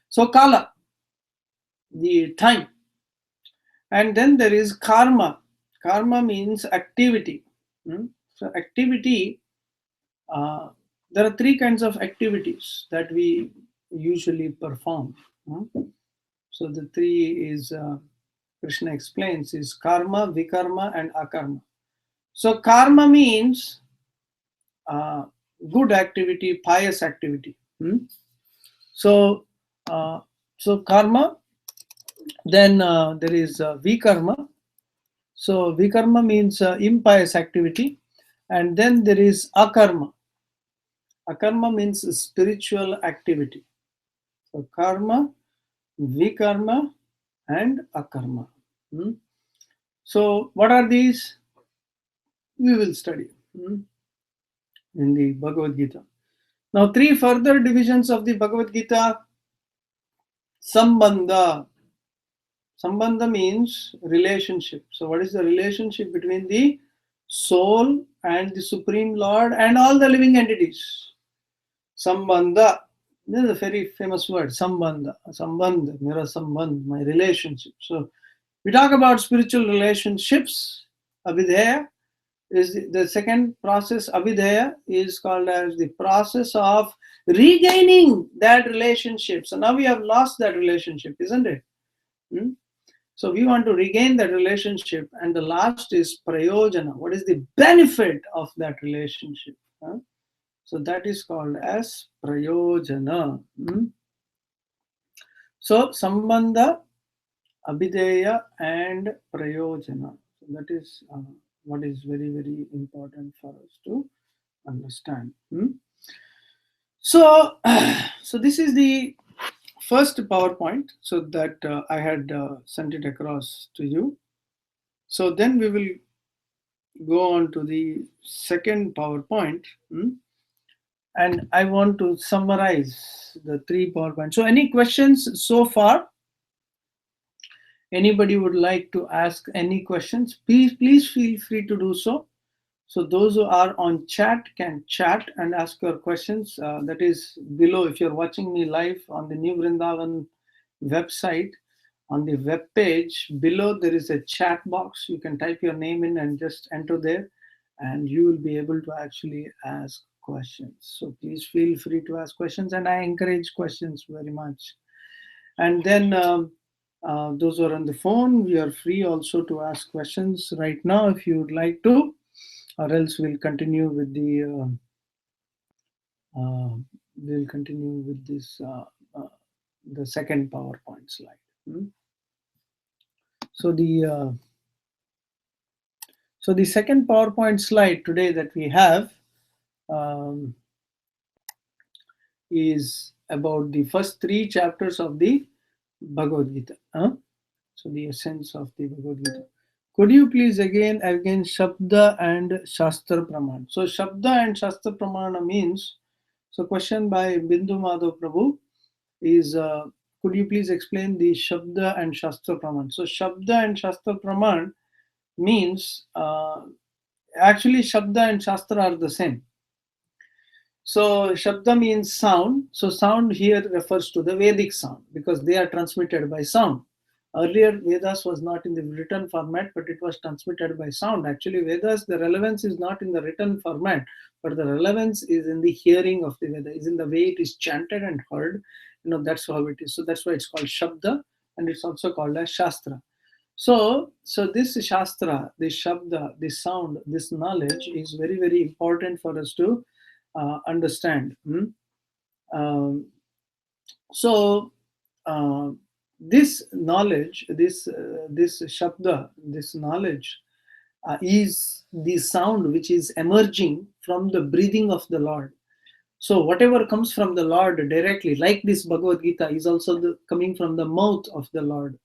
So Kala, the time. And then there is Karma. Karma means activity. So activity, there are 3 kinds of activities that we usually perform. So the 3 is, Krishna explains, is karma, vikarma and akarma. So karma means good activity, pious activity. So karma, then there is vikarma. So vikarma means impious activity, and then there is akarma. Akarma means spiritual activity. So karma, vikarma and akarma. So what are these? We will study in the Bhagavad-Gita. Now 3 further divisions of the Bhagavad-Gita. Sambandha. Sambandha means relationship. So what is the relationship between the soul and the Supreme Lord and all the living entities? Sambandha. This is a very famous word. Sambandha. Sambandha. Mera sambandh. My relationship. So we talk about spiritual relationships. Abhidheya is the second process. Abhidheya is called as the process of regaining that relationship. So now we have lost that relationship, isn't it? So we want to regain that relationship. And the last is prayojana. What is the benefit of that relationship? So that is called as prayojana. So sambandha, abhideya and prayojana. So that is what is very, very important for us to understand. So this is the first PowerPoint, so that I had sent it across to you. So then we will go on to the second PowerPoint. And I want to summarize the 3 PowerPoints. So, any questions so far? Anybody would like to ask any questions? Please feel free to do so. So those who are on chat can chat and ask your questions. That is below. If you're watching me live on the New Vrindavan website, on the web page below there is a chat box. You can type your name in and just enter there, and you will be able to actually ask questions. So please feel free to ask questions, and I encourage questions very much. And then those who are on the phone, we are free also to ask questions right now if you would like to, or else uh, we'll continue with this the second PowerPoint slide. So the second PowerPoint slide today that we have um, is about the first 3 chapters of the Bhagavad-Gita. So the essence of the Bhagavad-Gita. Could you please again Shabda and Shastra Praman? So Shabda and Shastra Pramana means, so question by Bindu Madhav Prabhu is, could you please explain the Shabda and Shastra Praman? So Shabda and Shastra Praman means, actually Shabda and Shastra are the same. So Shabda means sound. So sound here refers to the Vedic sound because they are transmitted by sound. Earlier Vedas was not in the written format, but it was transmitted by sound. Actually Vedas, the relevance is not in the written format, but the relevance is in the hearing of the Veda, is in the way it is chanted and heard. That's how it is. So that's why it's called Shabda, and it's also called as Shastra. So this Shastra, this Shabda, this sound, this knowledge is very, very important for us to understand. So this knowledge, this Shabda, this knowledge is the sound which is emerging from the breathing of the Lord. So whatever comes from the Lord directly, like this Bhagavad Gita, is also coming from the mouth of the Lord.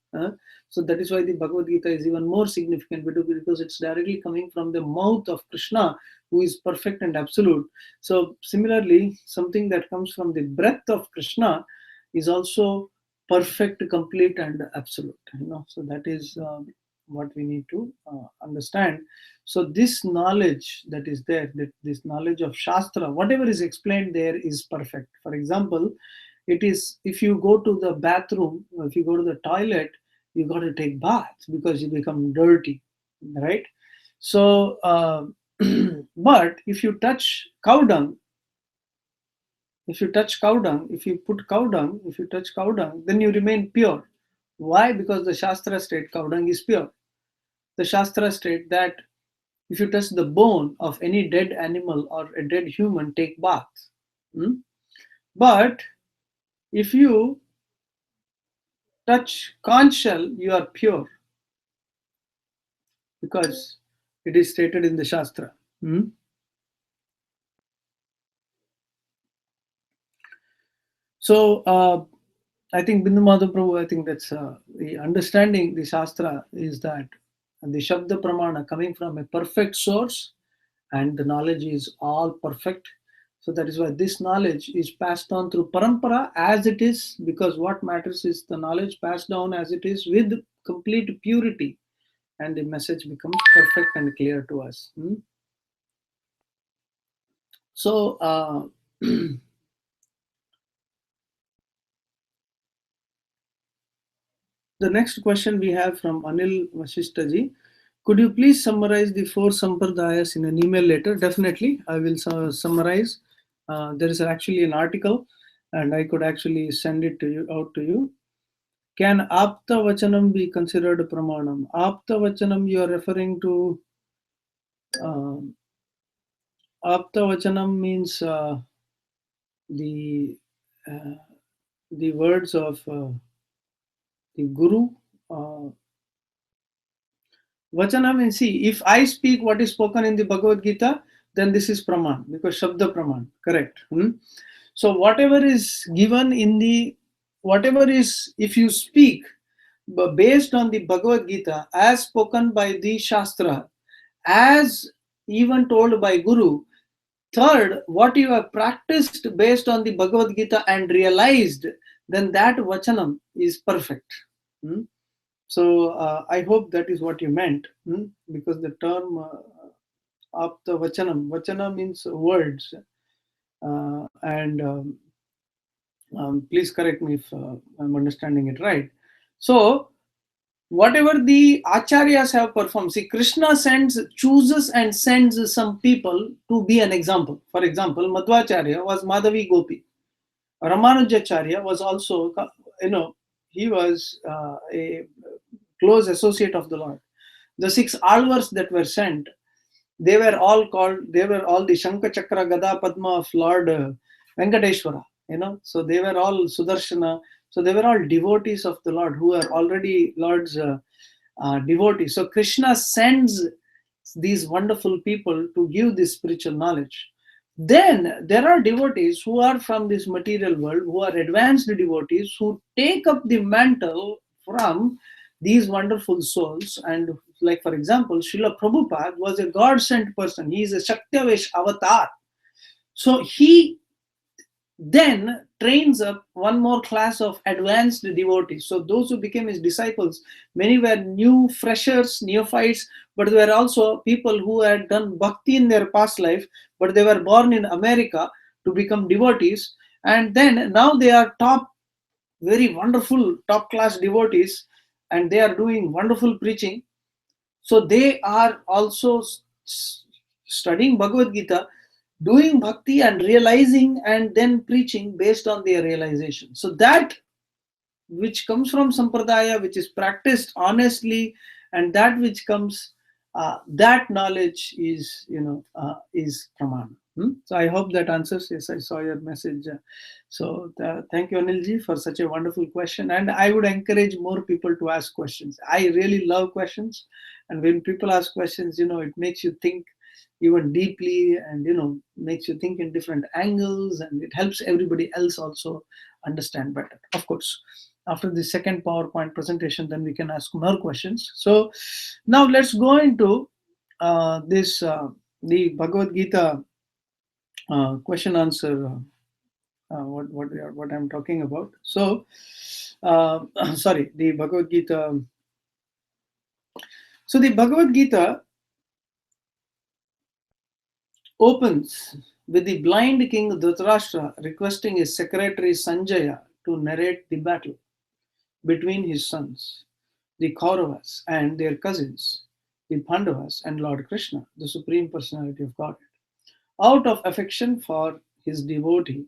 So that is why the Bhagavad Gita is even more significant, because it's directly coming from the mouth of Krishna, who is perfect and absolute. So similarly, something that comes from the breath of Krishna is also perfect, complete, and absolute. So that is what we need to understand. So this knowledge that is there, this knowledge of Shastra, whatever is explained there is perfect. For example, it is, if you go to the bathroom, if you go to the toilet, you got to take baths because you become dirty, right? So but if you touch cow dung, if you touch cow dung, if you touch cow dung, then you remain pure. Why? Because the Shastra state cow dung is pure. The Shastra state that if you touch the bone of any dead animal or a dead human, take bath. But if you touch conch shell, you are pure, because it is stated in the Shastra. So I think Bindu Madhav Prabhu, I think that's the understanding the Shastra is that the Shabda Pramana coming from a perfect source, and the knowledge is all perfect. So that is why this knowledge is passed on through parampara as it is, because what matters is the knowledge passed down as it is with complete purity, and the message becomes perfect and clear to us. So the next question we have from Anil Vasishtaji. Could you please summarize the 4 sampradayas in an email letter? Definitely, I will summarize. There is actually an article, and I could actually send it to you, out to you. Can Apta Vachanam be considered a Pramanam? Apta Vachanam, you are referring to. Apta Vachanam means the words of the Guru. Vachana means, see, if I speak what is spoken in the Bhagavad Gita, then this is Praman, because Shabda Praman, correct. So whatever is given in the, whatever is, if you speak based on the Bhagavad Gita as spoken by the Shastra, as even told by Guru. Third, what you have practiced based on the Bhagavad Gita and realized, then that vachanam is perfect. Hmm? So I hope that is what you meant, because the term apta vachana means words, and please correct me if I'm understanding it right. So whatever the acharyas have performed, see, Krishna chooses and sends some people to be an example. For example, Madhvacharya was Madhavi Gopi. Ramanujacharya was also, he was a close associate of the Lord. The 6 alvars that were sent, they were all the Shankha Chakra Gada Padma of Lord Venkateshwara, so they were all Sudarshana, so they were all devotees of the Lord who are already Lord's devotees. So Krishna sends these wonderful people to give this spiritual knowledge. Then there are devotees who are from this material world, who are advanced devotees, who take up the mantle from these wonderful souls. And like, for example, Srila Prabhupada was a God-sent person. He is a Shaktavesh avatar. So he then trains up one more class of advanced devotees. So those who became his disciples, many were new freshers, neophytes, but there were also people who had done bhakti in their past life, but they were born in America to become devotees. And then now they are very wonderful, top class devotees, and they are doing wonderful preaching. So they are also studying Bhagavad Gita, doing bhakti and realizing, and then preaching based on their realization. So that which comes from sampradaya, which is practiced honestly, and that which comes, that knowledge is pramana. So I hope that answers. Yes, I saw your message. So thank you, Anilji, for such a wonderful question. And I would encourage more people to ask questions. I really love questions, and when people ask questions, it makes you think even deeply, and makes you think in different angles, and it helps everybody else also understand better. Of course, after the second PowerPoint presentation, then we can ask more questions. So now let's go into the Bhagavad Gita question answer. What I'm talking about. So, sorry, the Bhagavad Gita. So the Bhagavad Gita opens with the blind king Dhritarashtra requesting his secretary Sanjaya to narrate the battle between his sons, the Kauravas and their cousins, the Pandavas and Lord Krishna, the Supreme Personality of Godhead. Out of affection for his devotee,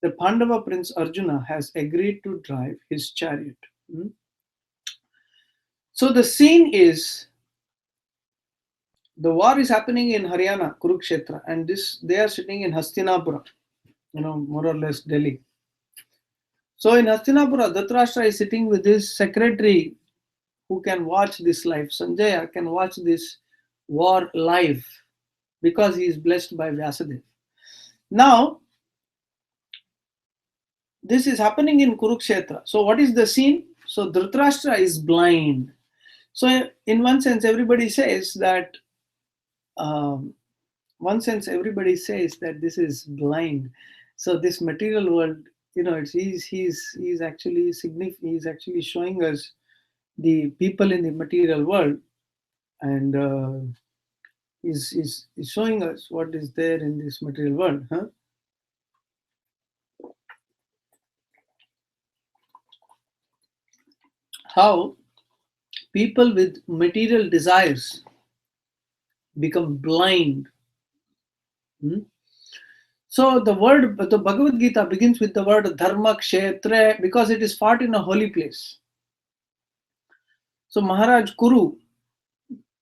the Pandava prince Arjuna has agreed to drive his chariot. So the scene is, the war is happening in Haryana, Kurukshetra, and they are sitting in Hastinapura, more or less Delhi. So in Hastinapura, Dhritarashtra is sitting with his secretary who can watch this live. Sanjaya can watch this war live because he is blessed by Vyasadeva. Now, this is happening in Kurukshetra. So what is the scene? So Dhritarashtra is blind. So in one sense, everybody says that this is blind. So this material world, he's actually he's actually showing us the people in the material world, and he's showing us what is there in this material world. How people with material desires become blind. So the Bhagavad Gita begins with the word dharma kshetra because it is fought in a holy place. So Maharaj Kuru,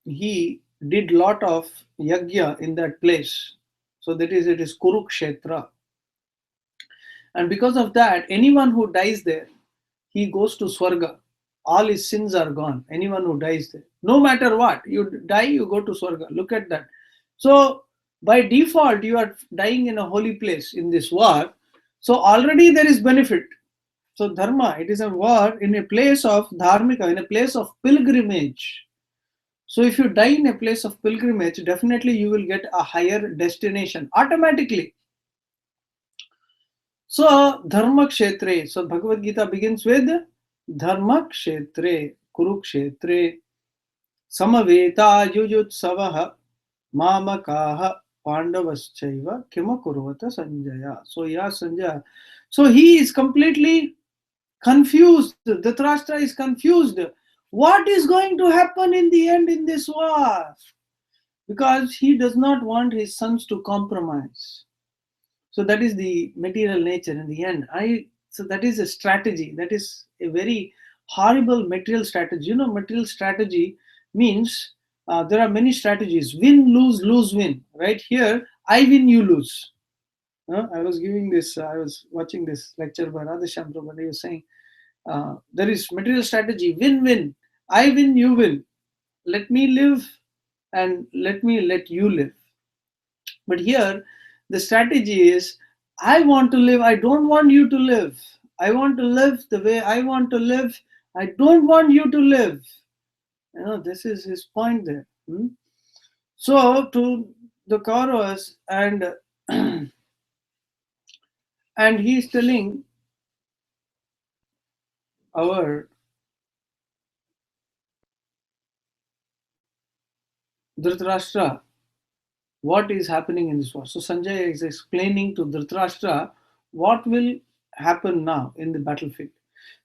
he did lot of yajna in that place. So it is Kurukshetra. And because of that, anyone who dies there, he goes to Swarga. All his sins are gone. Anyone who dies there. No matter what, you die, you go to Swarga. Look at that. So by default, you are dying in a holy place in this war. So already there is benefit. So dharma, it is a war in a place of dharmika, in a place of pilgrimage. So if you die in a place of pilgrimage, definitely you will get a higher destination automatically. So Dharma Kshetre. So Bhagavad Gita begins with Dharma Kshetre, Kurukshetre, Samaveta Yuyutsavaha, Mamakaha Pandavaschaiva Kimakurvata Sanjaya. So yeah, Sanjaya. So he is completely confused. Dhritarashtra is confused. What is going to happen in the end in this war? Because he does not want his sons to compromise. So that is the material nature in the end. So that is a strategy. That is a very horrible material strategy. Material strategy means there are many strategies: win, lose, lose, win. Right here, I win, you lose. I was giving this. I was watching this lecture by Radheshyam Prabhu. He was saying there is material strategy: win, win. I win, you win. Let me live, and let you live. But here, the strategy is I want to live, I don't want you to live. I want to live the way I want to live. I don't want you to live. This is his point there. So to the Kauravas, and and he is telling our Dhritarashtra what is happening in this war. So Sanjay is explaining to Dhritarashtra what will happen now in the battlefield.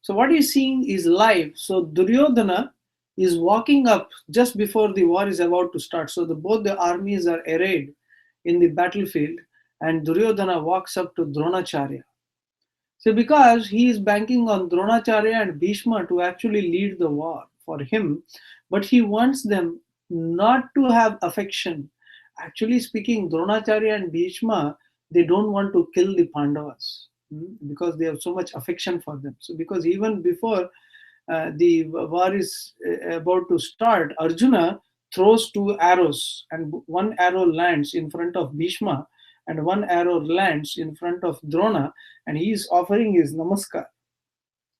So what he's seeing is live. So Duryodhana is walking up just before the war is about to start. So both the armies are arrayed in the battlefield, and Duryodhana walks up to Dronacharya. So because he is banking on Dronacharya and Bhishma to actually lead the war for him, but he wants them not to have affection. Actually speaking, Dronacharya and Bhishma, they don't want to kill the Pandavas because they have so much affection for them. So because even before the war is about to start, Arjuna throws two arrows, and one arrow lands in front of Bhishma and one arrow lands in front of Drona, and he is offering his namaskar.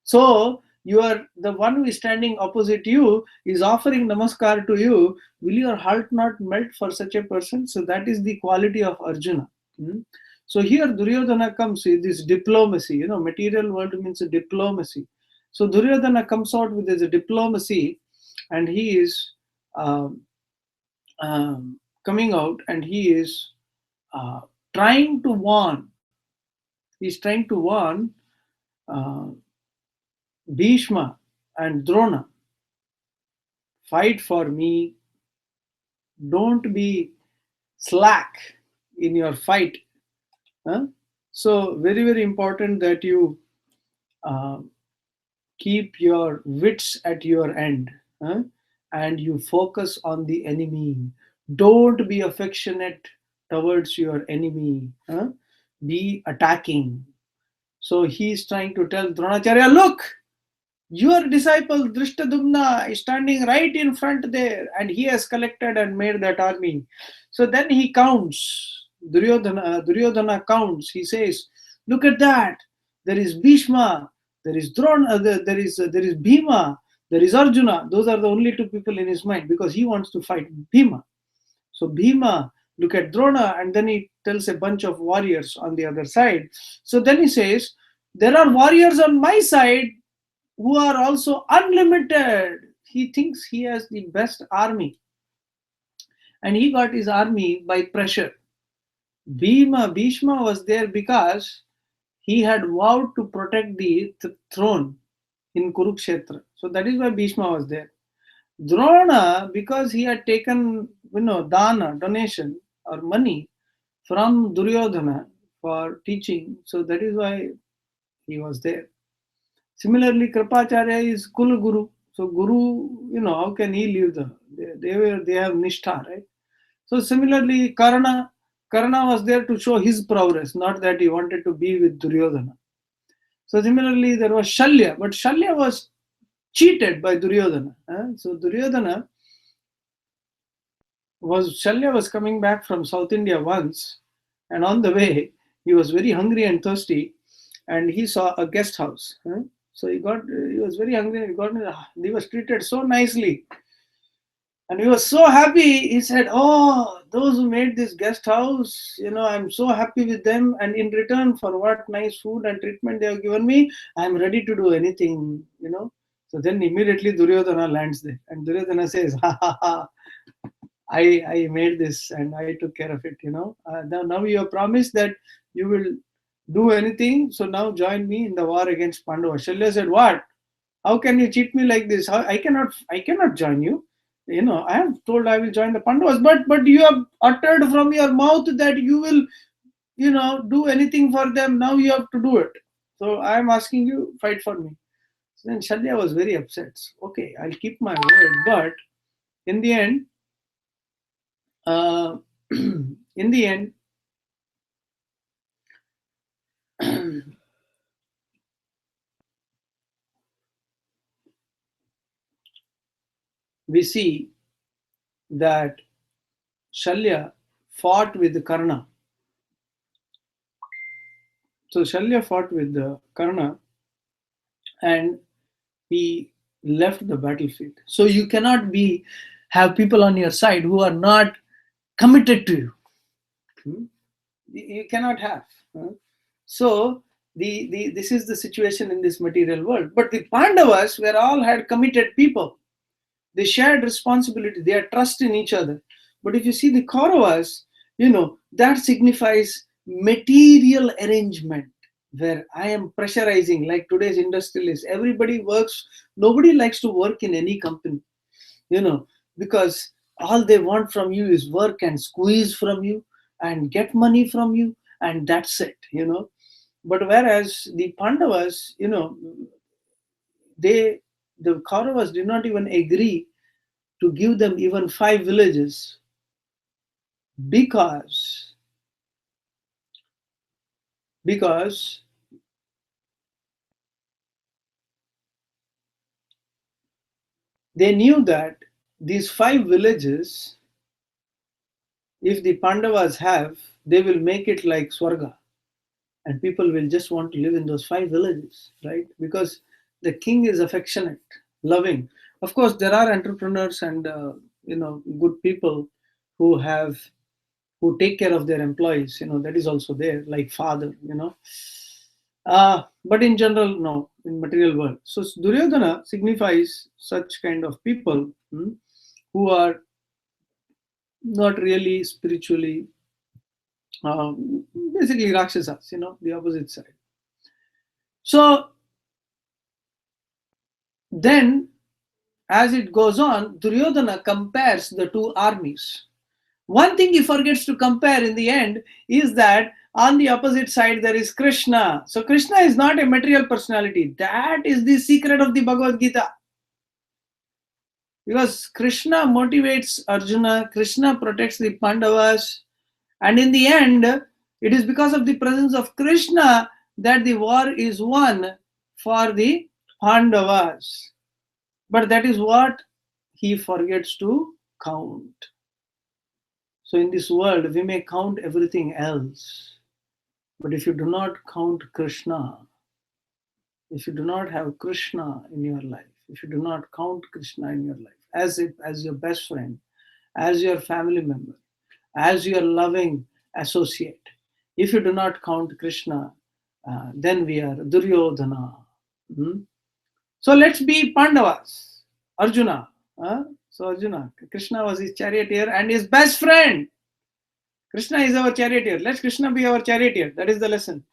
So you are the one who is standing opposite you is offering namaskar to you. Will your heart not melt for such a person? So that is the quality of Arjuna. So here Duryodhana comes with this diplomacy. Material world means a diplomacy. So Duryodhana comes out with this diplomacy, and he is coming out, and he is trying to warn. He's trying to warn Bhishma and Drona. Fight for me. Don't be slack in your fight. So very, very important that you keep your wits at your end, and you focus on the enemy. Don't be affectionate towards your enemy. Be attacking. So he is trying to tell Dronacharya, look, your disciple Drishtadumna is standing right in front there, and he has collected and made that army. So then he counts. Duryodhana counts. He says, look at that. There is Bhishma, there is Drona, there is Bhima, there is Arjuna. Those are the only two people in his mind because he wants to fight Bhima. So Bhima, look at Drona, and then he tells a bunch of warriors on the other side. So then he says, there are warriors on my side who are also unlimited. He thinks he has the best army. And he got his army by pressure. Bhishma was there because he had vowed to protect the throne in Kurukshetra. So that is why Bhishma was there. Drona, because he had taken, dana, donation or money from Duryodhana for teaching. So that is why he was there. Similarly, Kripacharya is Kul Guru. So Guru, how can he leave they have Nishtha, right? So similarly, Karna was there to show his prowess, not that he wanted to be with Duryodhana. So similarly, there was Shalya, but Shalya was cheated by Duryodhana. So Duryodhana Shalya was coming back from South India once, and on the way, he was very hungry and thirsty, and he saw a guest house. So he was very hungry, and he was treated so nicely. And he was so happy. He said, "Oh, those who made this guest house, I'm so happy with them. And in return for what nice food and treatment they have given me, I'm ready to do anything. So then immediately Duryodhana lands there. And Duryodhana says, "Ha ha ha, I made this and I took care of it. Now you have promised that you will do anything. So now join me in the war against Pandava." Shalya said, "What? How can you cheat me like this? I cannot join you. I have told I will join the Pandavas, but you have uttered from your mouth that you will, do anything for them. Now you have to do it. So I am asking you, fight for me." So then Shalya was very upset. Okay, I'll keep my word, but in the end, uh, in the end, we see that Shalya fought with Karna. So Shalya fought with Karna, and he left the battlefield. So you cannot have people on your side who are not committed to you. You cannot have. So this is the situation in this material world. But the Pandavas were all had committed people. They shared responsibility. They had trust in each other. But if you see the Kauravas, that signifies material arrangement, where I am pressurizing, like today's industrialists. Everybody works. Nobody likes to work in any company, because all they want from you is work and squeeze from you and get money from you, and that's it. But whereas the Pandavas, the Kauravas did not even agree to give them even 5 villages, because they knew that these 5 villages, if the Pandavas have, they will make it like Swarga, and people will just want to live in those 5 villages, right? Because the king is affectionate, loving. Of course, there are entrepreneurs and good people who take care of their employees. That is also there, like father. But in general, no, in material world. So Duryodhana signifies such kind of people who are not really spiritually, basically Rakshasas, the opposite side. So then, as it goes on, Duryodhana compares the two armies. One thing he forgets to compare in the end is that on the opposite side there is Krishna. So Krishna is not a material personality. That is the secret of the Bhagavad Gita. Because Krishna motivates Arjuna, Krishna protects the Pandavas, and in the end, it is because of the presence of Krishna that the war is won for the Pandavas. But that is what he forgets to count. So in this world, we may count everything else, but if you do not count Krishna, if you do not have Krishna in your life, if you do not count Krishna in your life as your best friend, as your family member, as your loving associate, if you do not count Krishna, then we are Duryodhana. So let's be Pandavas, Arjuna. So Arjuna, Krishna was his charioteer and his best friend. Krishna is our charioteer. Let Krishna be our charioteer. That is the lesson.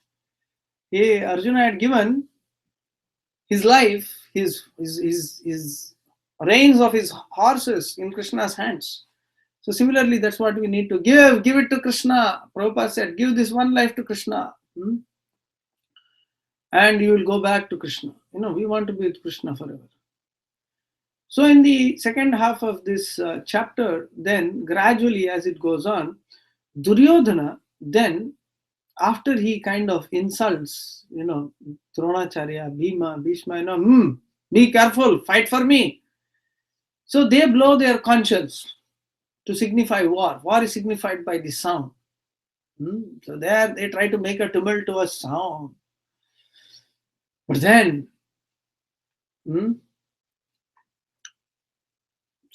Arjuna had given his life, his reins of his horses in Krishna's hands. So similarly, that's what we need to give. Give it to Krishna. Prabhupada said, give this one life to Krishna. And you will go back to Krishna. We want to be with Krishna forever. So in the second half of this chapter, then gradually as it goes on, Duryodhana then, after he kind of insults, Dronacharya, Bhishma, be careful, fight for me. So they blow their conches to signify war. War is signified by the sound. So there they try to make a tumultuous sound. But then,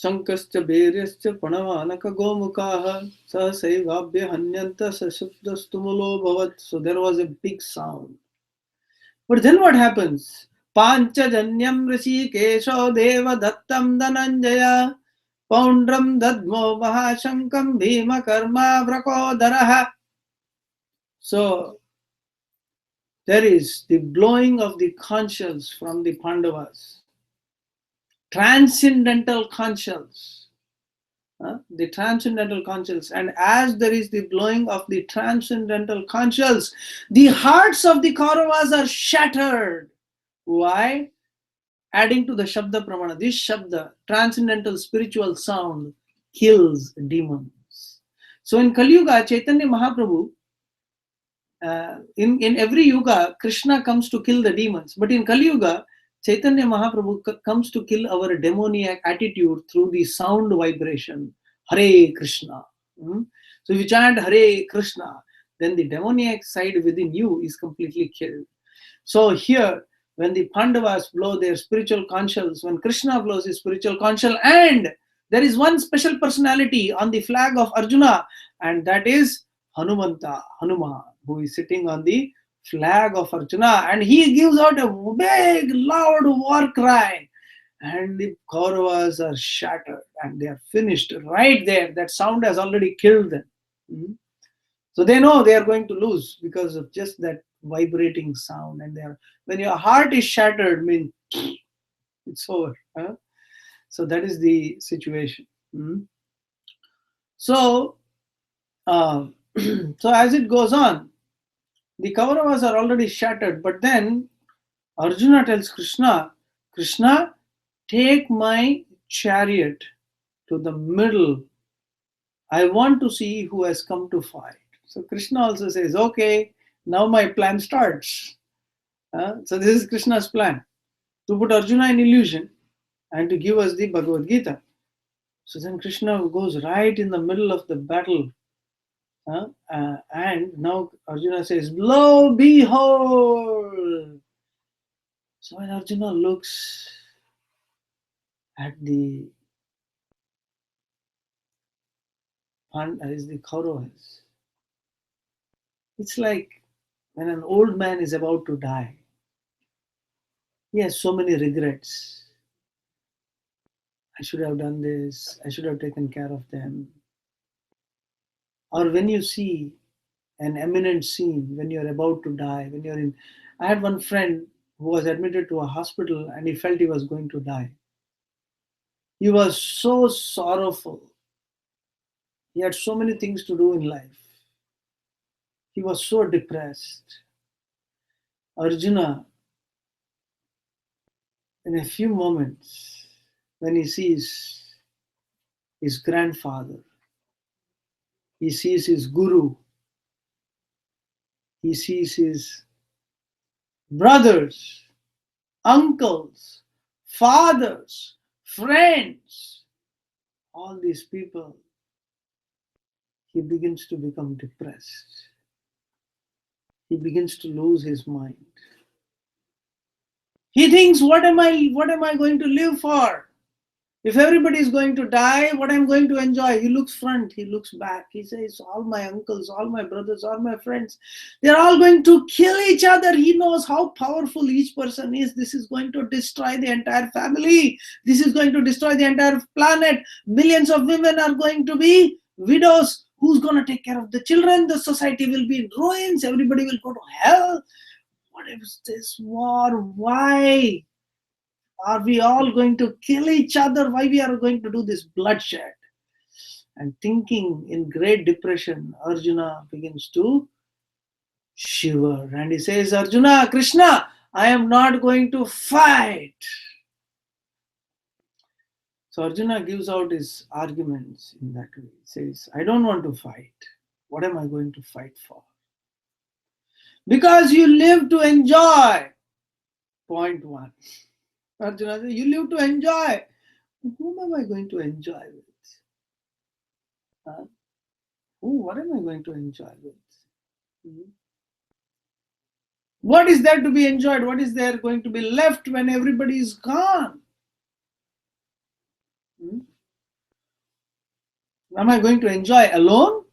Sankascha Beryascha Panavanaka Gomukaha Sahasaivaabhya Hanyanta Sashubdastumulo Bhavat. So there was a big sound. But then what happens? Panchajanyam Rishikesho Deva Dattam Dhananjaya Poundram Dadmo Mahashankam Bhima Karma Vrakodaraha. So there is the blowing of the conch shells from the Pandavas. Transcendental conch shells. The transcendental conch shells. And as there is the blowing of the transcendental conch shells, the hearts of the Kauravas are shattered. Why? Adding to the Shabda Pramana, this Shabda, transcendental spiritual sound, kills demons. So in Kali Yuga, Chaitanya Mahaprabhu, in every yuga, Krishna comes to kill the demons. But in Kali Yuga, Chaitanya Mahaprabhu comes to kill our demoniac attitude through the sound vibration, Hare Krishna. So if you chant Hare Krishna, then the demoniac side within you is completely killed. So here, when the Pandavas blow their spiritual conch shells, when Krishna blows his spiritual conch shell, and there is one special personality on the flag of Arjuna, and that is Hanumanta, Hanuman, who is sitting on the flag of Arjuna, and he gives out a big, loud war cry, and the Kauravas are shattered and they are finished right there. That sound has already killed them. So they know they are going to lose because of just that vibrating sound. And when your heart is shattered, means it's over. So that is the situation. So, so as it goes on, the Kauravas are already shattered. But then Arjuna tells Krishna, Krishna, take my chariot to the middle. I want to see who has come to fight. So Krishna also says, okay, now my plan starts. So this is Krishna's plan, to put Arjuna in illusion and to give us the Bhagavad-Gita. So then Krishna goes right in the middle of the battle. And now Arjuna says, lo, behold. So when Arjuna looks at the Kauravas, it's like when an old man is about to die. He has so many regrets. I should have done this. I should have taken care of them. Or when you see an eminent scene, when you're about to die, when you're in. I had one friend who was admitted to a hospital and he felt he was going to die. He was so sorrowful. He had so many things to do in life. He was so depressed. Arjuna, in a few moments, when he sees his grandfather, he sees his guru, he sees his brothers, uncles, fathers, friends, all these people, he begins to become depressed. He begins to lose his mind. He thinks, what am I going to live for? If everybody is going to die, what I'm going to enjoy? He looks front, he looks back. He says, all my uncles, all my brothers, all my friends, they're all going to kill each other. He knows how powerful each person is. This is going to destroy the entire family. This is going to destroy the entire planet. Millions of women are going to be widows. Who's going to take care of the children? The society will be in ruins. Everybody will go to hell. What is this war? Why? Are we all going to kill each other? Why we are going to do this bloodshed? And thinking in great depression, Arjuna begins to shiver. And he says, Arjuna, Krishna, I am not going to fight. So Arjuna gives out his arguments in that way. He says, I don't want to fight. What am I going to fight for? Because you live to enjoy. Point one. Arjuna says, you live to enjoy. Whom am I going to enjoy with? What am I going to enjoy with? What is there to be enjoyed? What is there going to be left when everybody is gone? Am I going to enjoy alone?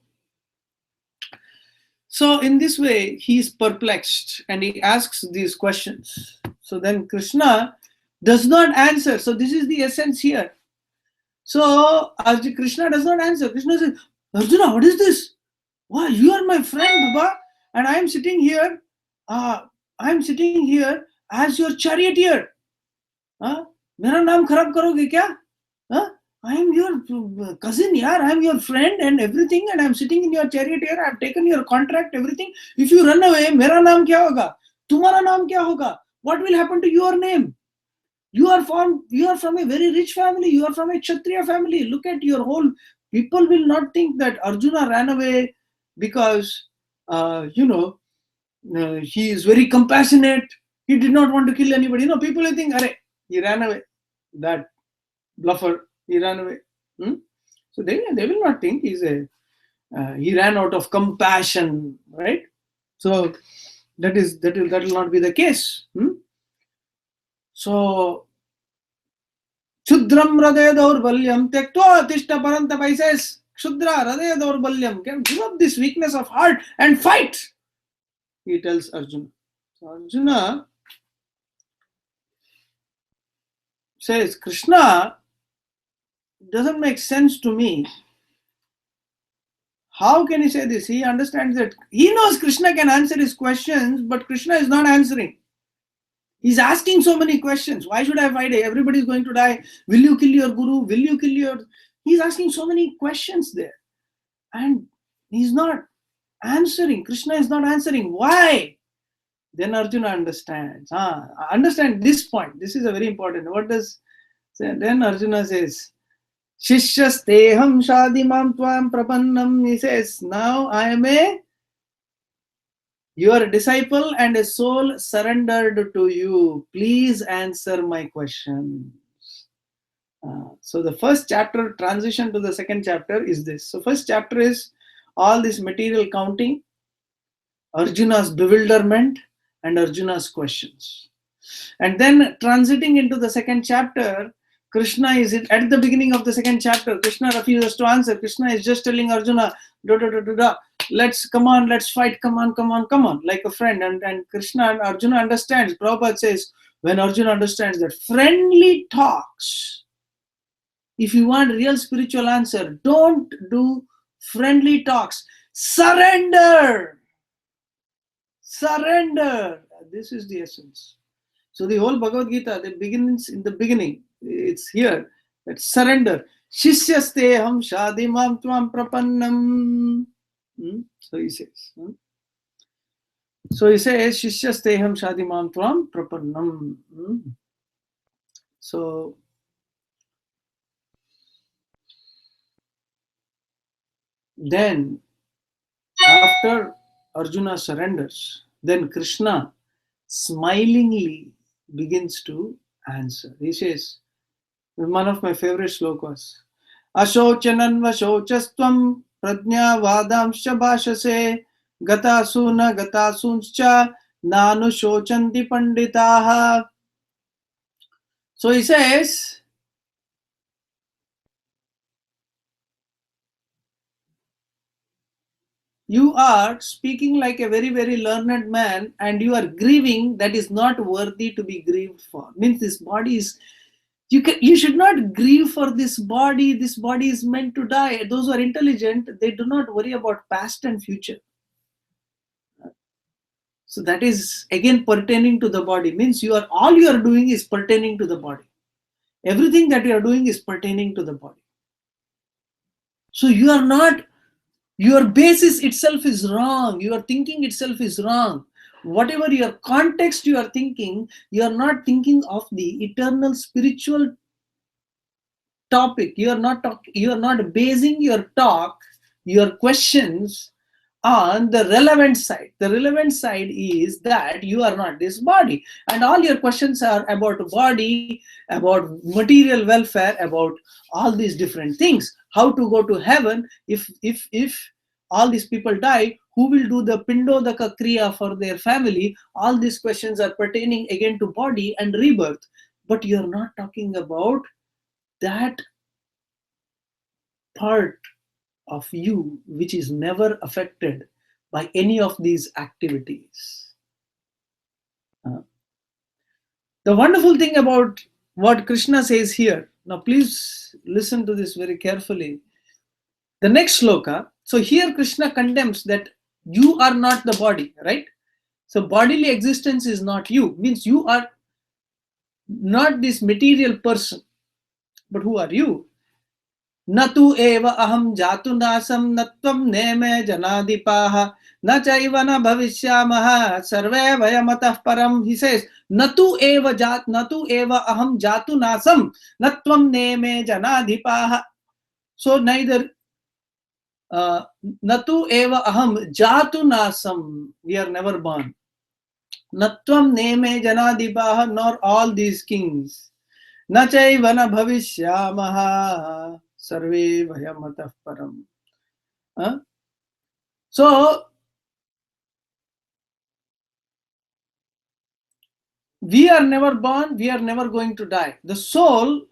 So in this way, he is perplexed and he asks these questions. So then Krishna does not answer. So this is the essence here. So as Krishna does not answer, Krishna says, Arjuna, what is this? Wow, you are my friend, Baba, and I am sitting here. As your charioteer. मेरा नाम खराब करोगे क्या? I am your cousin, yaar. I am your friend and everything, and I am sitting in your chariot here. I have taken your contract, everything. If you run away, मेरा नाम क्या होगा? तुम्हारा नाम क्या होगा? What will happen to your name? You are from a very rich family. You are from a Kshatriya family. Look at your whole. People will not think that Arjuna ran away because he is very compassionate. He did not want to kill anybody. No, people will think, "Arey, he ran away. That bluffer, he ran away." So they will not think he ran out of compassion, right? So that will not be the case. So Shudram Hradaya Daurbalyam Tektva Tishta Parantapai says, Shudra Hradaya Daurbalyam, give up this weakness of heart and fight, he tells Arjuna. So Arjuna says, Krishna doesn't make sense to me. How can he say this? He understands that he knows Krishna can answer his questions, but Krishna is not answering. He's asking so many questions. Why should I fight? Everybody is going to die. Will you kill your guru? Will you kill your... He's asking so many questions there. And he's not answering. Krishna is not answering. Why? Then Arjuna understands. Understand this point. This is a very important. What does... Then Arjuna says, Shishyasteham shadimam tvam prapannam. He says, now I am your disciple and a soul surrendered to you. Please answer my questions. So the first chapter, transition to the second chapter is this. So first chapter is all this material counting, Arjuna's bewilderment, and Arjuna's questions. And then transiting into the second chapter, Krishna is at the beginning of the second chapter. Krishna refuses to answer. Krishna is just telling Arjuna, let's fight, come on, like a friend. And Krishna and Arjuna understands. Prabhupada says, when Arjuna understands that friendly talks, if you want real spiritual answer, don't do friendly talks. Surrender. This is the essence. So the whole Bhagavad-Gita, it begins in the beginning. It's here, that surrender. Shishyasteham shadimam tvam prapannam. So he says. Shishyasteham shadimam tvam prapannam. So then, after Arjuna surrenders, then Krishna smilingly begins to answer. He says, one of my favorite slokas, Ashochanan vashochastvam prajna vadamscha bhashase gatasuna gatasunscha nanu shochanti panditaha. So he says, you are speaking like a very, very learned man and you are grieving that is not worthy to be grieved for. Means this body is, you should not grieve for this body. This body is meant to die. Those who are intelligent, they do not worry about past and future. So that is again pertaining to the body. Means all you are doing is pertaining to the body. Everything that you are doing is pertaining to the body. So you are not, your basis itself is wrong. Your thinking itself is wrong. Whatever your context you are thinking, you are not thinking of the eternal spiritual topic. You are not basing your talk, your questions on the relevant side. The relevant side is that you are not this body. And all your questions are about body, about material welfare, about all these different things. How to go to heaven if all these people die, who will do the pindodaka kriya for their family? All these questions are pertaining again to body and rebirth. But you're not talking about that part of you which is never affected by any of these activities. The wonderful thing about what Krishna says here, now please listen to this very carefully. The next sloka, so here Krishna condemns that you are not the body, right? So bodily existence is not you, means you are not this material person. But who are you? Natu eva aham jatu nasam natvam neme janadipaha na chaiva na bhavishyamaha sarve vayamatah param. He says, Natu eva aham jatu nasam natvam neme janadipaha. So neither Natu eva aham jatu nasam, we are never born. Natvam neme janadipaha, nor all these kings. Na chaiva na bhavishyamaha sarve vayamatah param. So we are never born, we are never going to die. The soul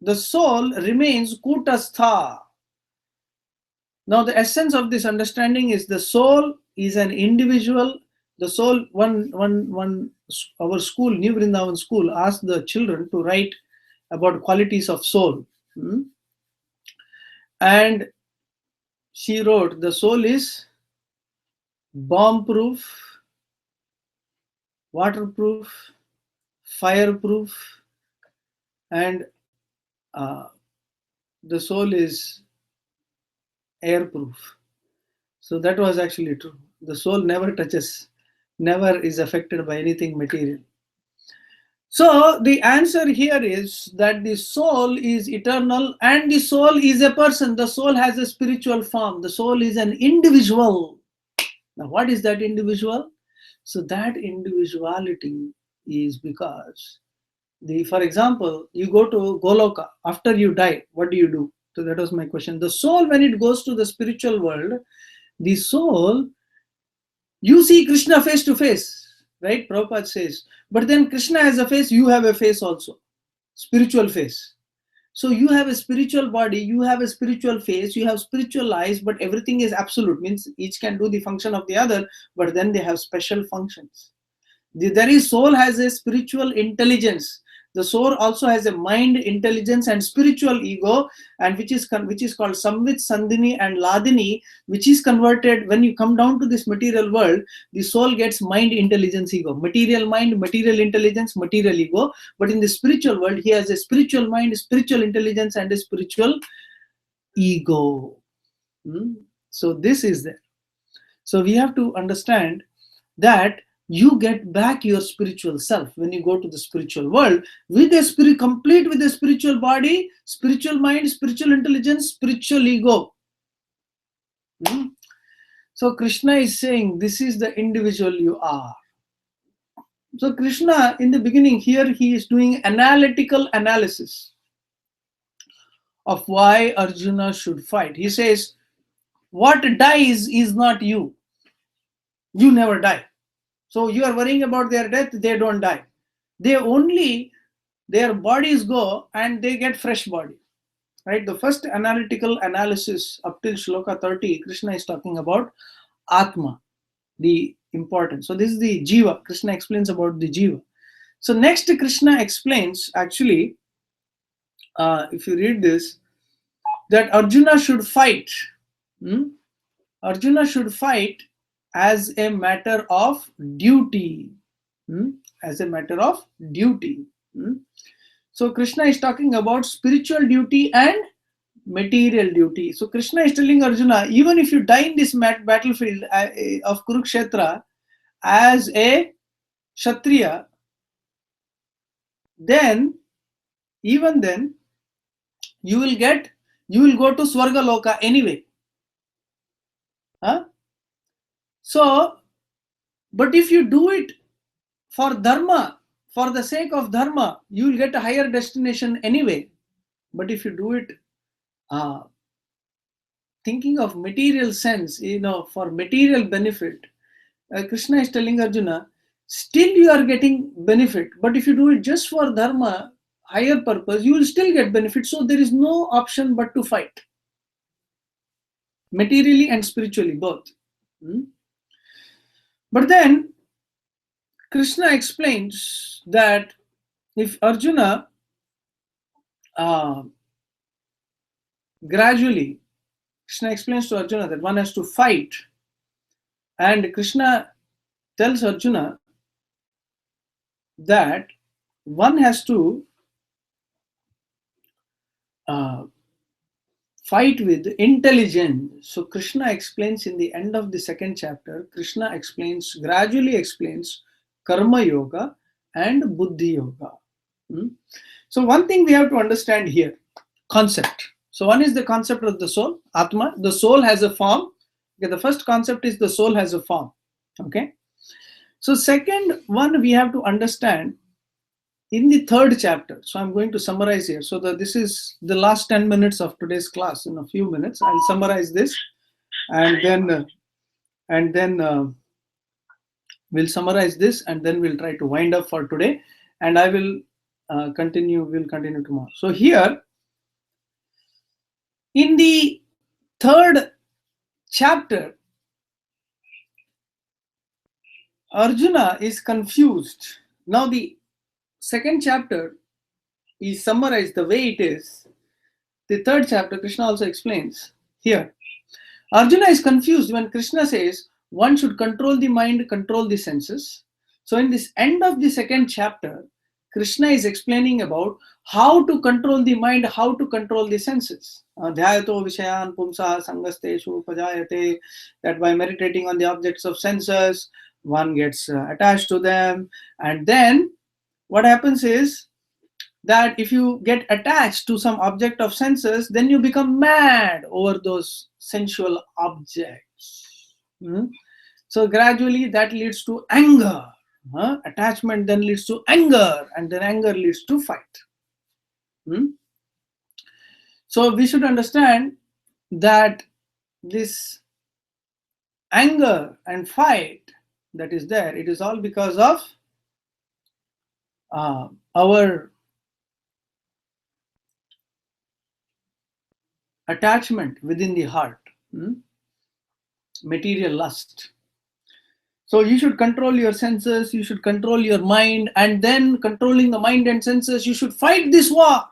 remains kutastha. Now the essence of this understanding is the soul is an individual. The soul, our school, New Vrindavan school, asked the children to write about qualities of soul. And she wrote, the soul is bomb-proof, waterproof, fireproof, and the soul is airproof. So that was actually true. The soul never touches, never is affected by anything material. So the answer here is that the soul is eternal and the soul is a person. The soul has a spiritual form. The soul is an individual. Now what is that individual? So that individuality is because, for example, you go to Goloka, after you die, what do you do? So that was my question. The soul, when it goes to the spiritual world, the soul, you see Krishna face to face. Right? Prabhupada says, but then Krishna has a face, you have a face also, spiritual face. So you have a spiritual body, you have a spiritual face, you have spiritual eyes, but everything is absolute, means each can do the function of the other, but then they have special functions. There is soul has a spiritual intelligence. The soul also has a mind, intelligence, and spiritual ego, and which is called Samvit, Sandhini, and Ladini, which is converted when you come down to this material world. The soul gets mind, intelligence, ego, material mind, material intelligence, material ego. But in the spiritual world, he has a spiritual mind, spiritual intelligence, and a spiritual ego. So this is there. So we have to understand that you get back your spiritual self when you go to the spiritual world with a spirit, complete with a spiritual body, spiritual mind, spiritual intelligence, spiritual ego. So Krishna is saying this is the individual you are. So Krishna, in the beginning here, he is doing analytical analysis of why Arjuna should fight. He says, what dies is not you. You never die. So you are worrying about their death, they don't die. Their bodies go and they get fresh body. Right? The first analytical analysis up till Shloka 30, Krishna is talking about Atma, the importance. So this is the Jiva. Krishna explains about the Jiva. So next Krishna explains, actually, if you read this, that Arjuna should fight. Arjuna should fight as a matter of duty. As a matter of duty. So Krishna is talking about spiritual duty and material duty. So Krishna is telling Arjuna, even if you die in this battlefield of Kurukshetra as a Kshatriya, even then, you will go to Swarga Loka anyway. So, but if you do it for dharma, for the sake of dharma, you will get a higher destination anyway. But if you do it thinking of material sense, for material benefit, Krishna is telling Arjuna, still you are getting benefit. But if you do it just for dharma, higher purpose, you will still get benefit. So there is no option but to fight. materially and spiritually, both. But then Krishna explains that if Arjuna gradually, Krishna explains to Arjuna that one has to fight, and Krishna tells Arjuna that one has to fight with intelligence. So Krishna explains in the end of the second chapter, Krishna gradually explains Karma Yoga and Buddhi Yoga. So one thing we have to understand here, concept. So one is the concept of the soul, Atma. The soul has a form. Okay, the first concept is the soul has a form. Okay. So second one we have to understand in the third chapter. So I'm going to summarize here. So this is the last 10 minutes of today's class. In a few minutes, I'll summarize this, and then we'll summarize this, and then we'll try to wind up for today. And I will continue. We'll continue tomorrow. So here, in the third chapter, Arjuna is confused. Now the second chapter is summarized the way it is. The third chapter, Krishna also explains here. Arjuna is confused when Krishna says one should control the mind, control the senses. So in this end of the second chapter, Krishna is explaining about how to control the mind, how to control the senses. Dhyayato vishayan pumsa sangasteshu pajayate, that by meditating on the objects of senses, one gets attached to them. And then what happens is that if you get attached to some object of senses, then you become mad over those sensual objects. So gradually that leads to anger. Attachment then leads to anger, and then anger leads to fight. So we should understand that this anger and fight that is there, it is all because of our attachment within the heart, material lust. So you should control your senses, you should control your mind, and then controlling the mind and senses, you should fight this war.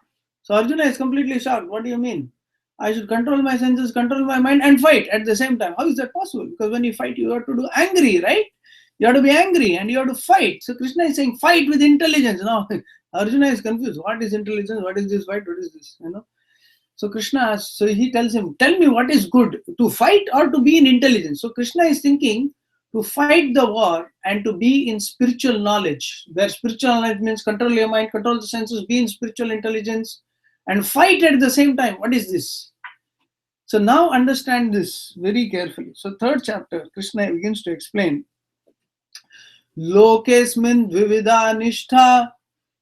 So Arjuna is completely shocked. What do you mean? I should control my senses, control my mind, and fight at the same time. How is that possible? Because when you fight, you have to do angry, right? You have to be angry and you have to fight. So Krishna is saying fight with intelligence. Now Arjuna is confused. What is intelligence? What is this fight? What is this? So Krishna asks, so he tells him, tell me what is good, to fight or to be in intelligence. So Krishna is thinking to fight the war and to be in spiritual knowledge, where spiritual knowledge means control your mind, control the senses, be in spiritual intelligence, and fight at the same time. What is this? So now understand this very carefully. So third chapter, Krishna begins to explain. Lokesmin dvivida nishtha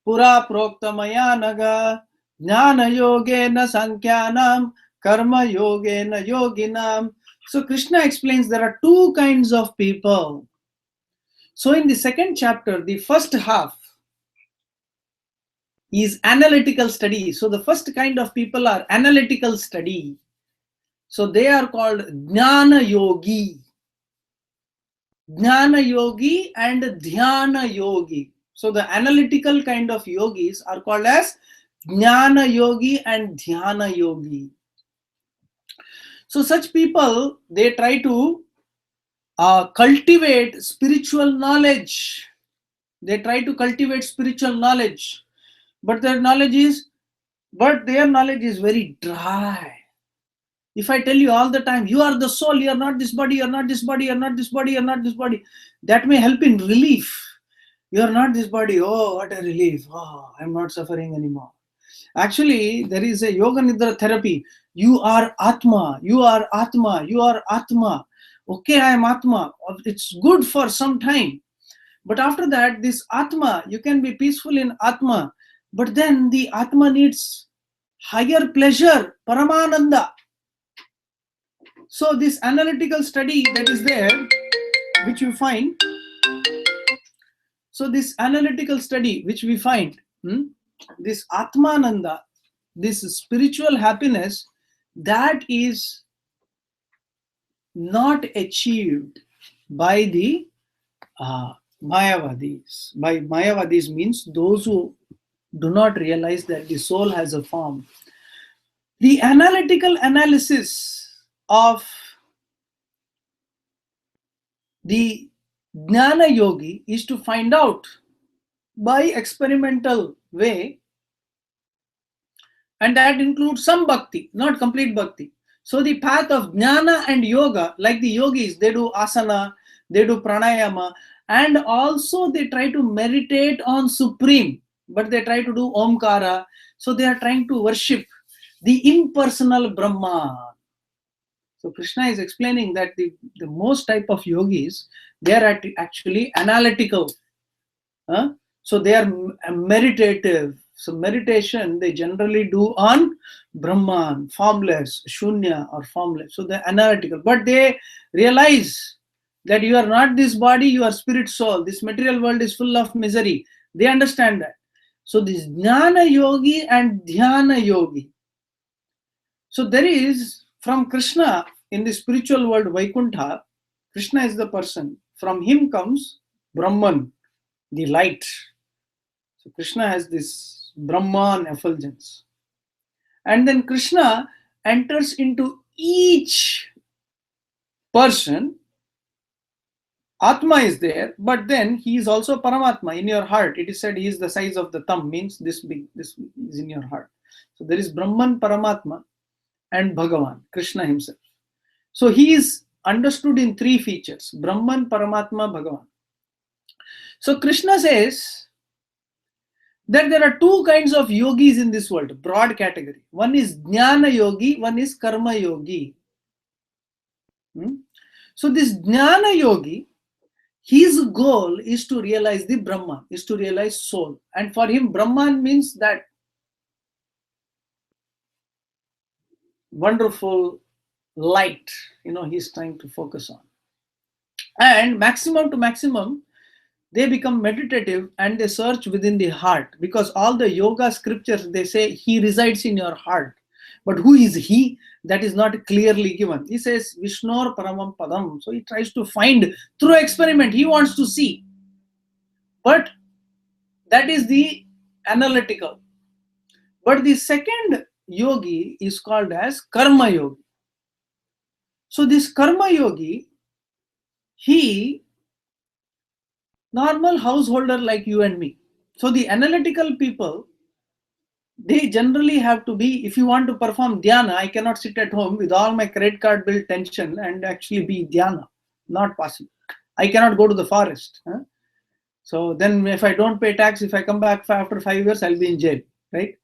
pura prokta maya naga jnana yogena sankhyanam karma yogena yoginam. So Krishna explains there are two kinds of people. So in the second chapter, the first half is analytical study. So the first kind of people are analytical study. So they are called Jnana Yogi. Jnana Yogi and Dhyana Yogi. So the analytical kind of yogis are called as Jnana Yogi and Dhyana Yogi. So such people, they try to cultivate spiritual knowledge. They try to cultivate spiritual knowledge, but their knowledge is very dry. If I tell you all the time, you are the soul, you are not this body, you are not this body, you are not this body, you are not this body, that may help in relief. You are not this body, oh, what a relief, oh, I am not suffering anymore. Actually, there is a Yoga Nidra therapy. You are Atma, you are Atma, you are Atma. Okay, I am Atma. It's good for some time. But after that, this Atma, you can be peaceful in Atma. But then the Atma needs higher pleasure, Paramananda. So this analytical study that is there, which you find, so this analytical study which we find, this Atmananda, this spiritual happiness, that is not achieved by the Mayavadis. By Mayavadis means those who do not realize that the soul has a form. The analytical analysis of the Jnana Yogi is to find out by experimental way, and that includes some bhakti, not complete bhakti. So the path of Jnana and Yoga, like the yogis, they do asana, they do pranayama, and also they try to meditate on Supreme, but they try to do Omkara. So they are trying to worship the impersonal Brahma. So Krishna is explaining that the most type of yogis, they are actually analytical. So they are meditative. So meditation they generally do on Brahman, formless, Shunya or formless. So they're analytical. But they realize that you are not this body, you are spirit soul. This material world is full of misery. They understand that. So this Jnana Yogi and Dhyana Yogi. So there is, from Krishna in the spiritual world Vaikuntha, Krishna is the person. From him comes Brahman, the light. So Krishna has this Brahman effulgence. And then Krishna enters into each person. Atma is there, but then he is also Paramatma in your heart. It is said he is the size of the thumb, means this big, this is in your heart. So there is Brahman, Paramatma, and Bhagavan, Krishna himself. So he is understood in three features: Brahman, Paramatma, Bhagavan. So Krishna says that there are two kinds of yogis in this world, broad category. One is Jnana Yogi, one is Karma Yogi. So this Jnana Yogi, his goal is to realize the Brahman, is to realize soul. And for him, Brahman means that wonderful light, he's trying to focus on. And maximum to maximum, they become meditative and they search within the heart, because all the yoga scriptures, they say he resides in your heart. But who is he? That is not clearly given. He says Vishnor Paramam Padam. So he tries to find through experiment. He wants to see. But that is the analytical. But the second yogi is called as Karma Yogi. So this Karma Yogi, he normal householder like you and me. So the analytical people, they generally have to be, if you want to perform dhyana, I cannot sit at home with all my credit card bill tension and actually be dhyana. Not possible. I cannot go to the forest. So then if I don't pay tax, if I come back after 5 years, I'll be in jail, right?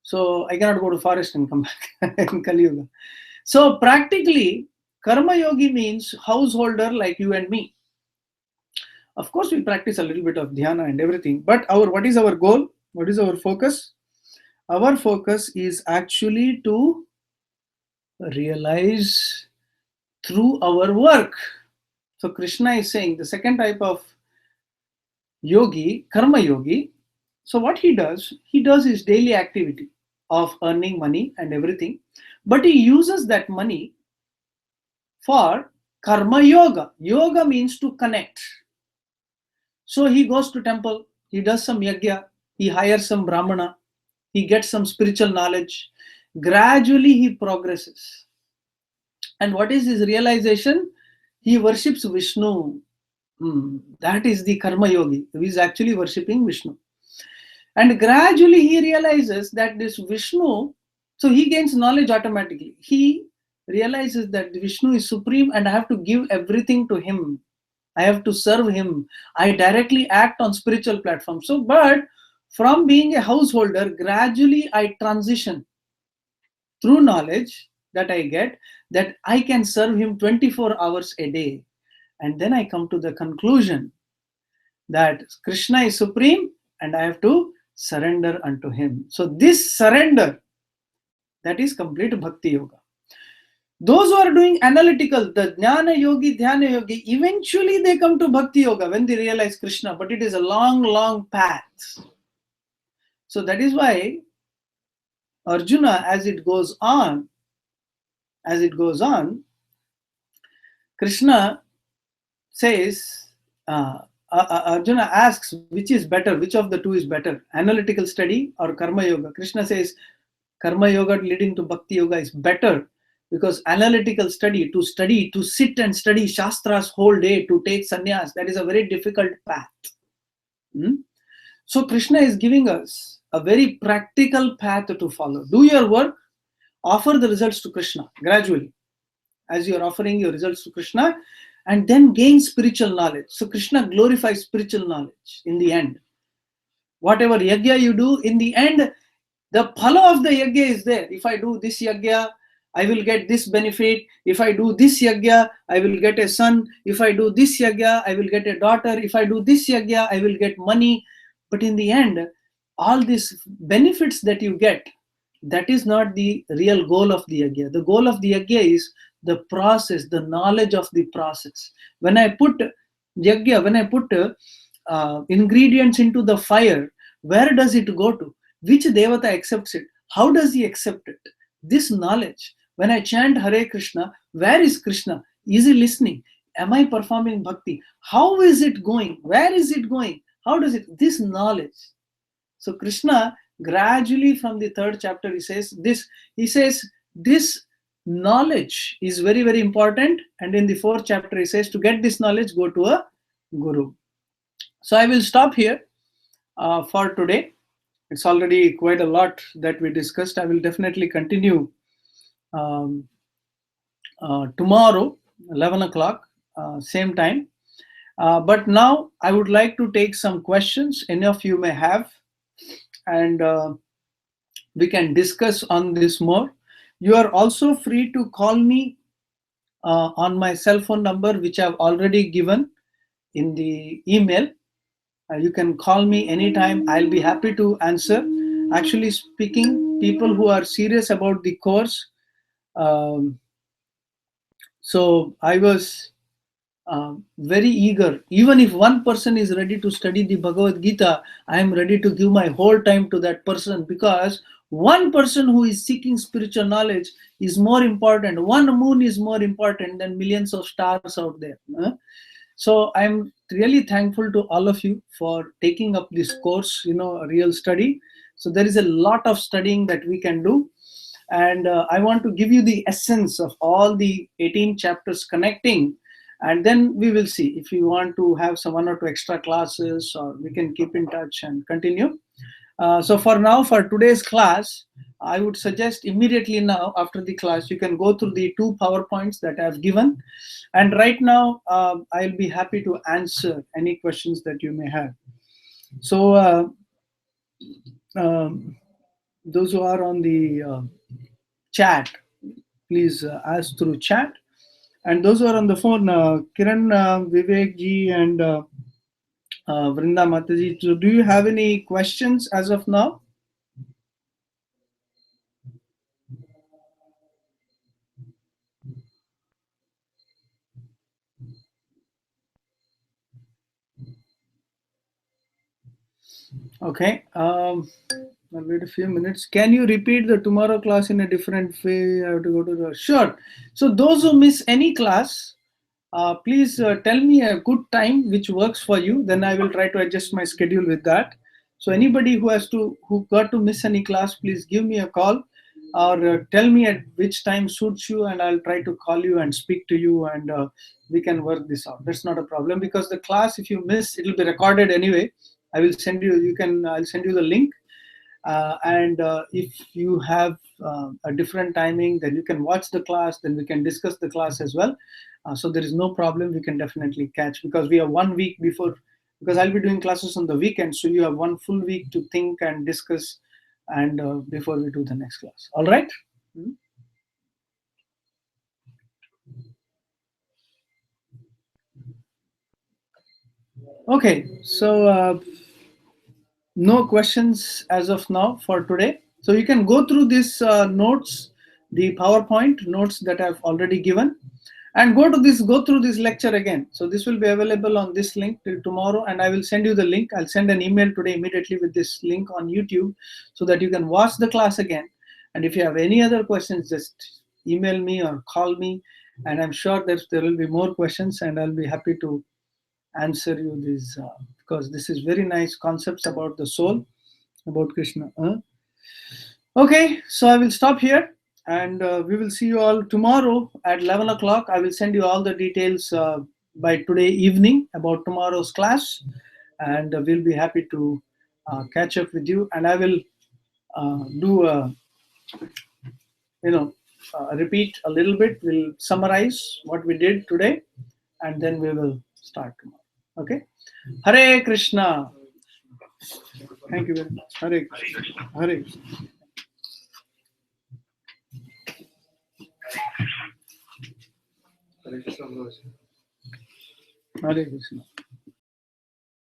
So I cannot go to forest and come back in Kali Yuga. So practically, Karma Yogi means householder like you and me. Of course, we practice a little bit of dhyana and everything, but what is our goal? What is our focus? Our focus is actually to realize through our work. So Krishna is saying the second type of yogi, Karma Yogi. So what he does his daily activity of earning money and everything, but he uses that money for Karma Yoga. Yoga means to connect. So he goes to temple, he does some yajna, he hires some brahmana, he gets some spiritual knowledge. Gradually he progresses. And what is his realization? He worships Vishnu. That is the Karma Yogi. He is actually worshipping Vishnu. And gradually he realizes that this Vishnu, so he gains knowledge automatically. He realizes that Vishnu is supreme and I have to give everything to him. I have to serve him. I directly act on spiritual platforms. So, but from being a householder, gradually I transition through knowledge that I get, that I can serve him 24 hours a day. And then I come to the conclusion that Krishna is supreme and I have to surrender unto him. So this surrender, that is complete bhakti yoga. Those who are doing analytical, the Jnana Yogi, Dhyana Yogi, eventually they come to Bhakti Yoga when they realize Krishna, but it is a long, long path. So that is why Arjuna, as it goes on, Krishna says, Arjuna asks, which is better, which of the two is better, analytical study or karma yoga? Krishna says, karma yoga leading to bhakti yoga is better, because analytical study, to sit and study shastras whole day, to take sannyas, that is a very difficult path. So Krishna is giving us a very practical path to follow. Do your work, offer the results to Krishna gradually, as you are offering your results to Krishna, and then gain spiritual knowledge. So Krishna glorifies spiritual knowledge in the end. Whatever yajna you do, in the end, the phala of the yajna is there. If I do this yajna, I will get this benefit. If I do this yajna, I will get a son. If I do this yajna, I will get a daughter. If I do this yajna, I will get money. But in the end, all these benefits that you get, that is not the real goal of the yajna. The goal of the yajna is the process, the knowledge of the process. When I put yajna, when I put ingredients into the fire, where does it go to? Which devata accepts it? How does he accept it? This knowledge. When I chant Hare Krishna, where is Krishna? Is he listening? Am I performing bhakti? How is it going? Where is it going? How does it? This knowledge. So Krishna gradually from the third chapter, he says this knowledge is very, very important. And in the fourth chapter, he says to get this knowledge, go to a guru. So I will stop here for today. It's already quite a lot that we discussed. I will definitely continue tomorrow, 11 o'clock, same time. But now I would like to take some questions any of you may have, and we can discuss on this more. You are also free to call me on my cell phone number, which I've already given in the email. You can call me anytime. I'll be happy to answer. Actually speaking, people who are serious about the course, so I was very eager. Even if one person is ready to study the Bhagavad-Gita, I am ready to give my whole time to that person, because one person who is seeking spiritual knowledge is more important. One moon is more important than millions of stars out there. So I'm really thankful to all of you for taking up this course, a real study. So there is a lot of studying that we can do. And I want to give you the essence of all the 18 chapters connecting. And then we will see if you want to have some 1 or 2 extra classes, or we can keep in touch and continue. So for now, for today's class, I would suggest immediately now after the class, you can go through the 2 PowerPoints that I've given. And right now, I'll be happy to answer any questions that you may have. So those who are on the chat, please ask through chat. And those who are on the phone, Kiran, Vivek ji, and Vrinda Mataji, so do you have any questions as of now? Okay, I'll wait a few minutes. Can you repeat the tomorrow class in a different way? I have to go to the... Sure. So those who miss any class, please tell me a good time which works for you. Then I will try to adjust my schedule with that. So anybody who got to miss any class, please give me a call, or tell me at which time suits you, and I'll try to call you and speak to you, and we can work this out. That's not a problem, because the class, if you miss, it will be recorded anyway. I will send you. I'll send you the link. And if you have a different timing, then you can watch the class. Then we can discuss the class as well. So there is no problem. We can definitely catch, because we have 1 week before. Because I'll be doing classes on the weekend, so you have 1 full week to think and discuss, and before we do the next class. All right. Okay. So no questions as of now for today. So you can go through these notes, the PowerPoint notes that I've already given, and go through this lecture again. So this will be available on this link till tomorrow, and I will send you the link. I'll send an email today immediately with this link on YouTube, so that you can watch the class again. And if you have any other questions, just email me or call me, And I'm sure that there will be more questions, and I'll be happy to answer you these because this is very nice concepts about the soul, about Krishna. Okay, so I will stop here, and we will see you all tomorrow at 11 o'clock. I will send you all the details by today evening about tomorrow's class, and we'll be happy to catch up with you. And I will do a, repeat a little bit. We'll summarize what we did today, and then we will start tomorrow. Okay? Hare Krishna. Thank you very much. Hare Krishna. Hare Krishna. Hare Krishna.